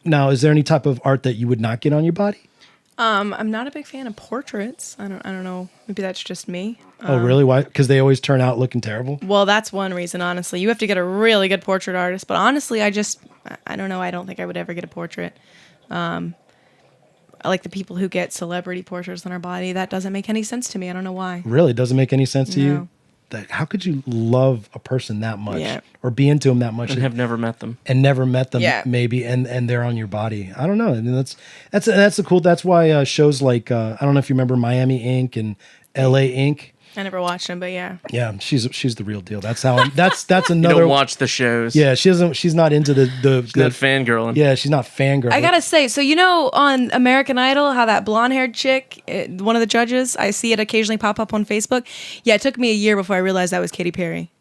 Now, is there any type of art that you would not get on your body? I'm not a big fan of portraits. I don't know. Maybe that's just me. Oh, really? Why? Because they always turn out looking terrible? Well, that's one reason, honestly. You have to get a really good portrait artist. But honestly, I don't know. I don't think I would ever get a portrait. I like the people who get celebrity portraits on our body. That doesn't make any sense to me. I don't know why. Really? Doesn't make any sense to No. you? How could you love a person that much, Yeah. or be into them that much And have never met them. and never met them? Yeah. Maybe, and they're on your body. I don't know. I mean, that's the cool. That's why shows like I don't know if you remember Miami Ink and L.A. Ink. I never watched them, but yeah. Yeah, she's the real deal. That's how. That's You another. don't watch the shows. Yeah, she doesn't. She's not into the Not fangirling. Yeah, she's not fangirl. I gotta say, so on American Idol, how that blonde-haired chick, one of the judges, I see it occasionally pop up on Facebook. Yeah, it took me a year before I realized that was Katy Perry.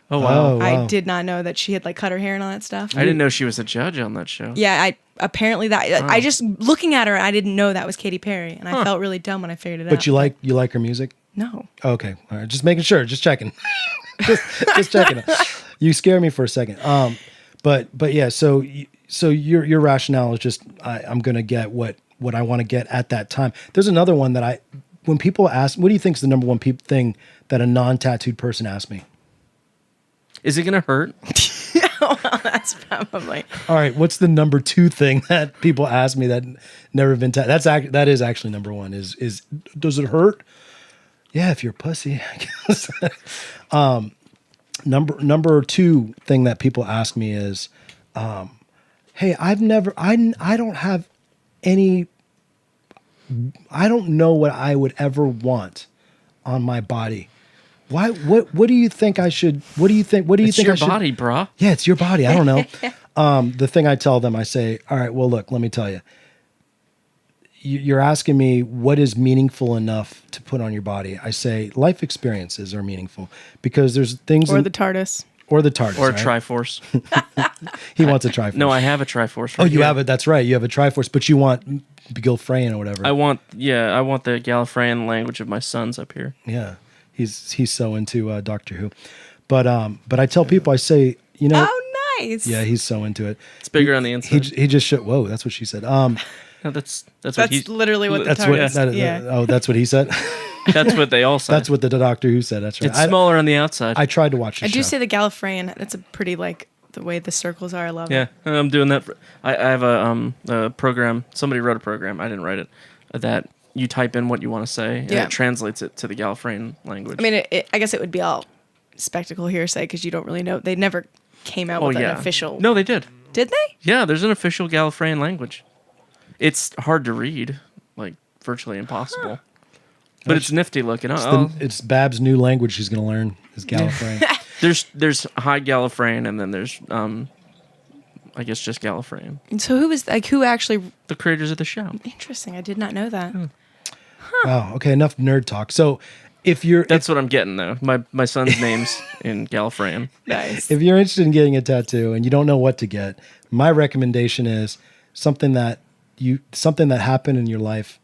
Oh, wow. Oh, wow. I did not know that she had like cut her hair and all that stuff. I didn't know she was a judge on that show. Yeah, I just looking at her, I didn't know that was Katy Perry, and I felt really dumb when I figured it out. But you like her music? No. Okay, all right. Just making sure. Just checking. just checking. You scare me for a second. But yeah. So your rationale is just I'm gonna get what I want to get at that time. There's another one that when people ask, what do you think is the number one thing that a non-tattooed person asks me? Is it going to hurt? That's probably. All right. What's the number two thing that people ask me that never been tattooed? That is actually number one. Is does it hurt? Yeah, if you're a pussy, I guess. Number two thing that people ask me is, hey, I don't have any, I don't know what I would ever want on my body. Why? What do you think I should? What do you think? What do you It's think your I should? body, brah. Yeah, it's your body. I don't know. The thing I tell them, I say, all right, well, look, let me tell you. You're asking me what is meaningful enough to put on your body. I say life experiences are meaningful because there's things Or the TARDIS. or the TARDIS Or a right? Triforce. He wants a Triforce. No, I have a Triforce. Oh, right you here. have it. That's right. You have a Triforce, but you want Gilfrayan or whatever. I want the Gallifreyan language of my sons up here. Yeah, he's so into Doctor Who, but I tell people, I say, Oh, nice. yeah, he's so into it. It's bigger on the inside. He just showed. Whoa, that's what she said. No, that's what That's he. literally what the That's what. TARDIS. Yeah. Oh, that's what he said. That's what they all say. That's what the Doctor Who said. That's right. It's smaller on the outside. I tried to watch the I show. do say the Gallifreyan. That's a pretty like the way the circles are. I love Yeah, it. I'm doing that. I have a program. Somebody wrote a program. I didn't write it. That you type in what you want to say, and Yeah. it translates it to the Gallifreyan language. I mean, I guess it would be all spectacle hearsay because you don't really know. They never came out oh with yeah, an official. No, they did. Did they? Yeah, there's an official Gallifreyan language. It's hard to read, like virtually impossible. But it's nifty looking. It's Bab's new language she's going to learn is Gallifreyan. There's High Gallifreyan, and then there's I guess just Gallifreyan. And so who actually? The creators of the show. Interesting. I did not know that. Wow. Okay, enough nerd talk. So if you're That's what I'm getting though. My son's name's in Gallifreyan. Nice. if you're interested in getting a tattoo and you don't know what to get, my recommendation is something that happened in your life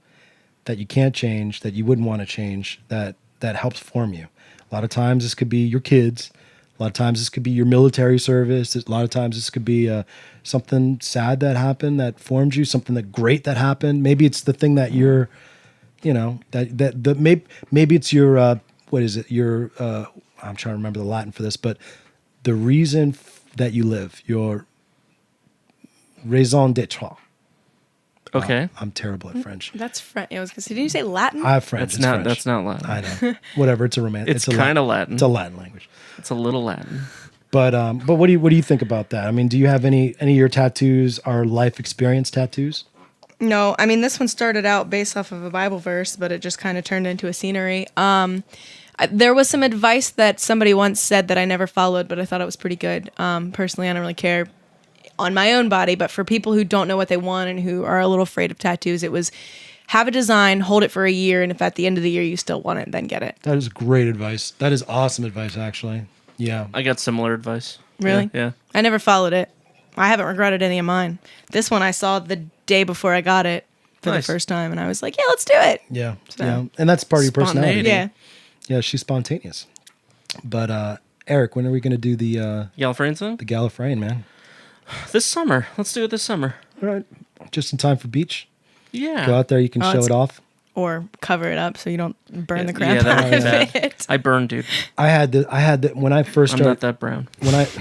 that you can't change, that you wouldn't want to change, that helps form you. A lot of times this could be your kids. A lot of times this could be your military service. A lot of times this could be something sad that happened that formed you, something that great that happened. Maybe it's the thing that you're, maybe it's your what is it? Your I'm trying to remember the Latin for this, but the reason that you live, your raison d'être. Okay. I'm terrible at French. That's French. I was gonna say. Did you say Latin? I have French. That's It's not French. that's not Latin. I know. Whatever. It's a romantic. It's kind of Latin. It's a Latin language. It's a little Latin. But what do you think about that? I mean, do you have any of your tattoos are life experience tattoos? No, I mean this one started out based off of a Bible verse, but it just kind of turned into a scenery. There was some advice that somebody once said that I never followed, but I thought it was pretty good. Personally, I don't really care on my own body, but for people who don't know what they want and who are a little afraid of tattoos, it was have a design, hold it for a year, and if at the end of the year you still want it, then get it. That is great advice. That is awesome advice, actually. Yeah. I got similar advice. Really? Yeah. I never followed it. I haven't regretted any of mine. This one I saw the day before I got it for Nice. the first time, and I was like, yeah, let's do it. Yeah. So- Yeah. And that's part of your personality. Spontaneity. Yeah. Yeah, she's spontaneous. But Eric, when are we going to do the Gallifreyan song? Gallifreyan, man? This summer. Let's do it this summer. All right. Just in time for beach. Yeah. Go out there, you can Oh, show it's- it off. Or cover it up so you don't burn the Yeah, crap that out would be of bad. it. I burned, dude. I had the when I first I'm started not that brown.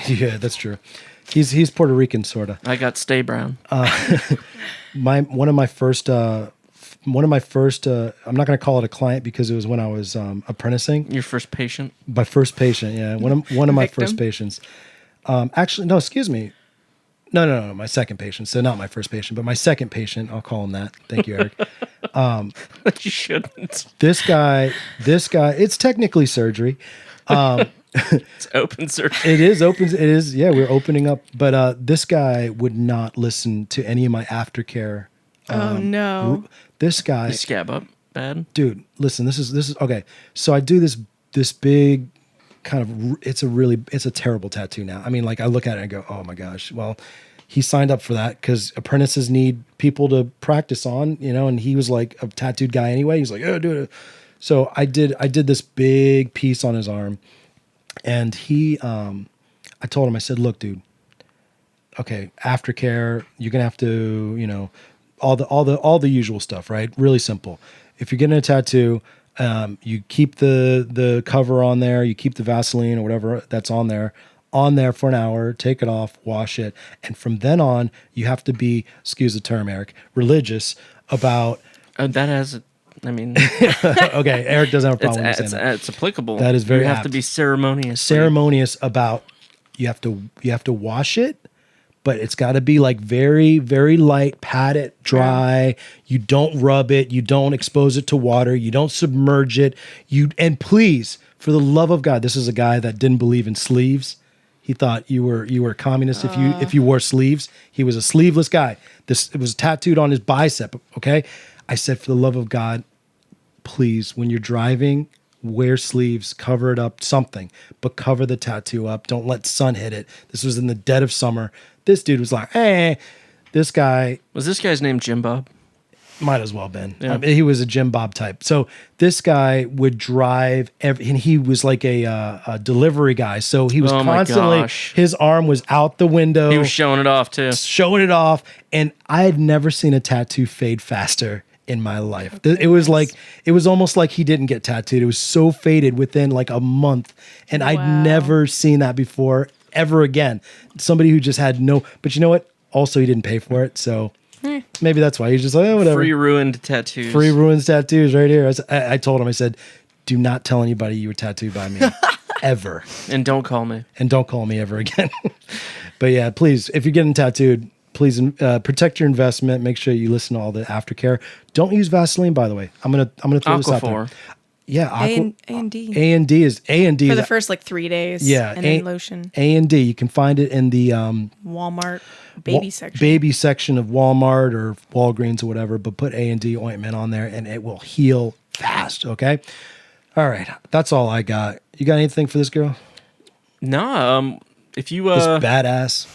yeah, that's true. He's Puerto Rican sorta. I got stay brown. One of my first I'm not going to call it a client because it was when I was apprenticing. Your first patient. My first patient, yeah, one of my Victim. first patients. Actually, no, excuse me. No, my second patient. So not my first patient, but my second patient. I'll call him that. Thank you, Eric. You shouldn't. This guy. It's technically surgery. It's open surgery. It is open. It is. Yeah, we're opening up. But this guy would not listen to any of my aftercare. Oh no. This guy, You scab up bad. dude. Listen, this is okay. So I do this big kind of. It's a terrible tattoo now. I mean, like I look at it and go, oh my gosh. Well, he signed up for that because apprentices need people to practice on, and he was like a tattooed guy anyway. He's like, oh, do it. So I did this big piece on his arm. And I told him, I said, look, dude, okay, aftercare, you're going to have to, all the usual stuff, right? Really simple. If you're getting a tattoo, you keep the cover on there, you keep the Vaseline or whatever that's on there for an hour, take it off, wash it. And from then on, you have to be, excuse the term, Eric, religious about, That has. I mean, okay, Eric doesn't have a problem with it's saying that. it's applicable. That is very You have apt. to be ceremonious. Ceremonious about you have to wash it, but it's got to be like very, very light, pat it dry. You don't rub it, you don't expose it to water, you don't submerge it. And please, for the love of God, this is a guy that didn't believe in sleeves. He thought you were a communist if you wore sleeves. He was a sleeveless guy. It was tattooed on his bicep, okay? I said, for the love of God, please, when you're driving, wear sleeves, cover it up, something, but cover the tattoo up. Don't let sun hit it. This was in the dead of summer. This dude was like, hey, this guy Was this guy's name Jim Bob? might as well been. Yeah. I mean, he was a Jim Bob type. So this guy would drive, and he was like a delivery guy. So he was Oh my constantly, gosh. his arm was out the window. He was showing it off too. showing it off, and I had never seen a tattoo fade faster in my life. It was like, it was almost like he didn't get tattooed. It was so faded within like a month. And I'd Wow. never seen that before ever again. Somebody who just had no, but you know what? Also, he didn't pay for it. So maybe that's why he's just like, oh, whatever. Free ruined tattoos. Free ruins tattoos right here. I told him, I said, do not tell anybody you were tattooed by me ever. And don't call me. And don't call me ever again. But yeah, please, if you're getting tattooed, please protect your investment. Make sure you listen to all the aftercare. Don't use Vaseline, by the way. I'm gonna throw this out there. Aquaphor. Yeah, A&D. A&D is For the first like 3 days. yeah, And then lotion. A&D. You can find it in the Walmart baby section. baby section of Walmart or Walgreens or whatever. But put A&D ointment on there, and it will heal fast. Okay. All right, that's all I got. You got anything for this girl? No, if you This badass.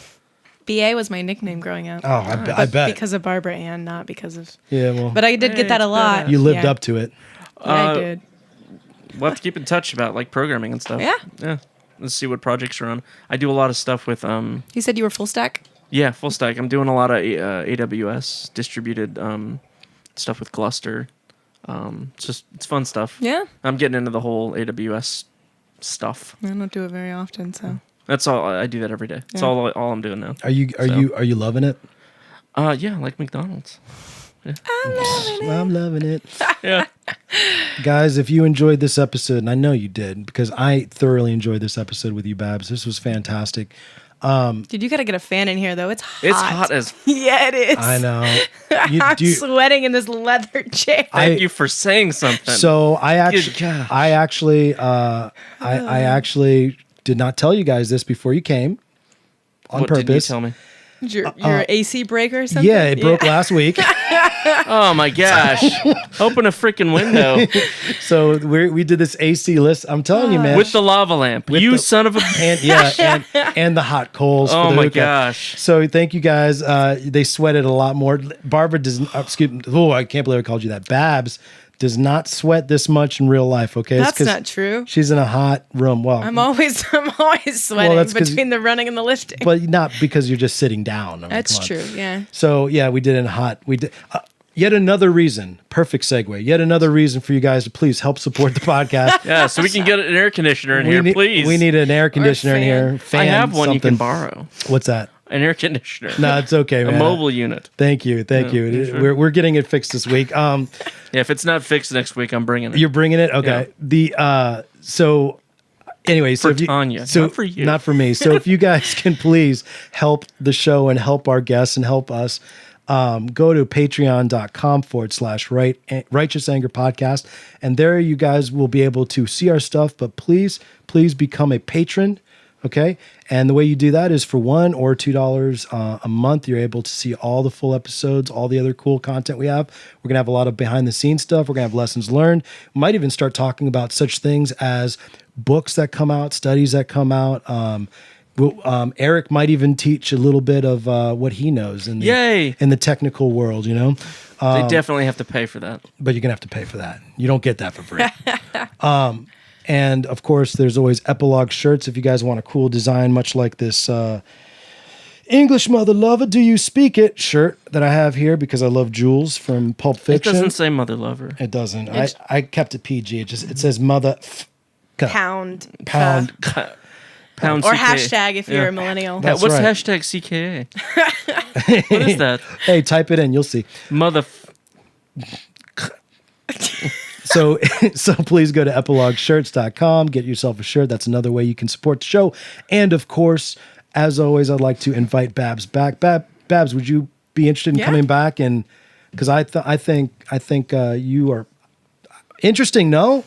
BA was my nickname growing up. Oh, I bet. Because of Barbara Ann, not because of. Yeah, well, But I did get that a it's lot. badass. you lived Yeah. up to it. Yeah, I did. we'll have to keep in touch about like programming and stuff. Yeah. Yeah. Let's see what projects are on. I do a lot of stuff with You said you were full stack? yeah, full stack. I'm doing a lot of AWS distributed stuff with Gluster. It's fun stuff. Yeah. I'm getting into the whole AWS stuff. I don't do it very often, so. That's all. I do that every day. That's Yeah. all I'm doing now. Are you loving it? Yeah, like McDonald's. I'm loving it. Yeah. Guys, if you enjoyed this episode, and I know you did, because I thoroughly enjoyed this episode with you, Babs. This was fantastic. Dude, you got to get a fan in here, though. It's hot. It's hot as. Yeah, it is. I know. You, I'm do you- sweating in this leather chair. Thank you for saying something. so gosh. I actually did not tell you guys this before you came on what purpose. did you tell me? Your AC breaker or something? Yeah, it broke last week. Oh my gosh! Open a freaking window So we did this AC list. I'm telling you, man. with the lava lamp. You the- son of a. and the hot coals. Oh for the my hookah. gosh! So thank you guys. They sweated a lot more. Barbara does. Excuse me. Oh, I can't believe I called you that. Babs does not sweat this much in real life. Okay, It's That's 'cause not true. She's in a hot room. Well, I'm always sweating that's 'cause- between the running and the lifting. but not because you're just sitting down. I mean, That's come on. true, yeah. So yeah, we did it in hot. We did. Yet another reason, perfect segue. Yet another reason for you guys to please help support the podcast. Yeah, so we can get an air conditioner in here, please. We need an air conditioner in fan. here. Fan, I have one you can something. borrow. What's that? An air conditioner. No, it's okay, A man. mobile unit. Thank you, thank Yeah, you. sure. We're getting it fixed this week. Yeah, if it's not fixed next week, I'm bringing it. You're bringing it, okay? So anyway, so For if you, Tanya, so not for you. not for me. So if you guys can please help the show and help our guests and help us, go to patreon.com/righteous anger podcast, and there you guys will be able to see our stuff. But please become a patron. Okay. And the way you do that is for $1 or $2 a month. You're able to see all the full episodes, all the other cool content we have. We're going to have a lot of behind the scenes stuff. We're going to have lessons learned. We might even start talking about such things as books that come out, studies that come out. Eric might even teach a little bit of what he knows in the, Yay! in the technical world, you know? They definitely have to pay for that. But you're going to have to pay for that. You don't get that for free. And of course, there's always epilogue shirts if you guys want a cool design, much like this English Mother Lover, Do You Speak It shirt that I have here because I love Jules from Pulp It Fiction. doesn't say mother lover. It doesn't. I kept it PG. It says mother Pound. pound. Pound Or CK. hashtag if you're Yeah. a millennial. That's What's right. hashtag CKA? What is that? Hey, type it in. You'll see. Mother. So please go to epilogueshirts.com, get yourself a shirt. That's another way you can support the show. And of course, as always, I'd like to invite Babs back. Babs, would you be interested in Yeah. coming back? And because I think you are interesting. No.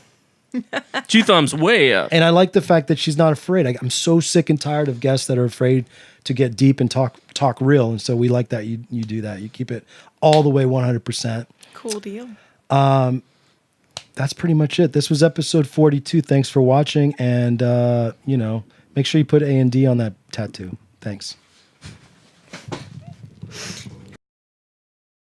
2 thumbs way up. And I like the fact that she's not afraid. I'm so sick and tired of guests that are afraid to get deep and talk real. And so we like that you do that. You keep it all the way 100%. Cool deal. That's pretty much it. This was episode 42. Thanks for watching. And, make sure you put A&D on that tattoo. Thanks.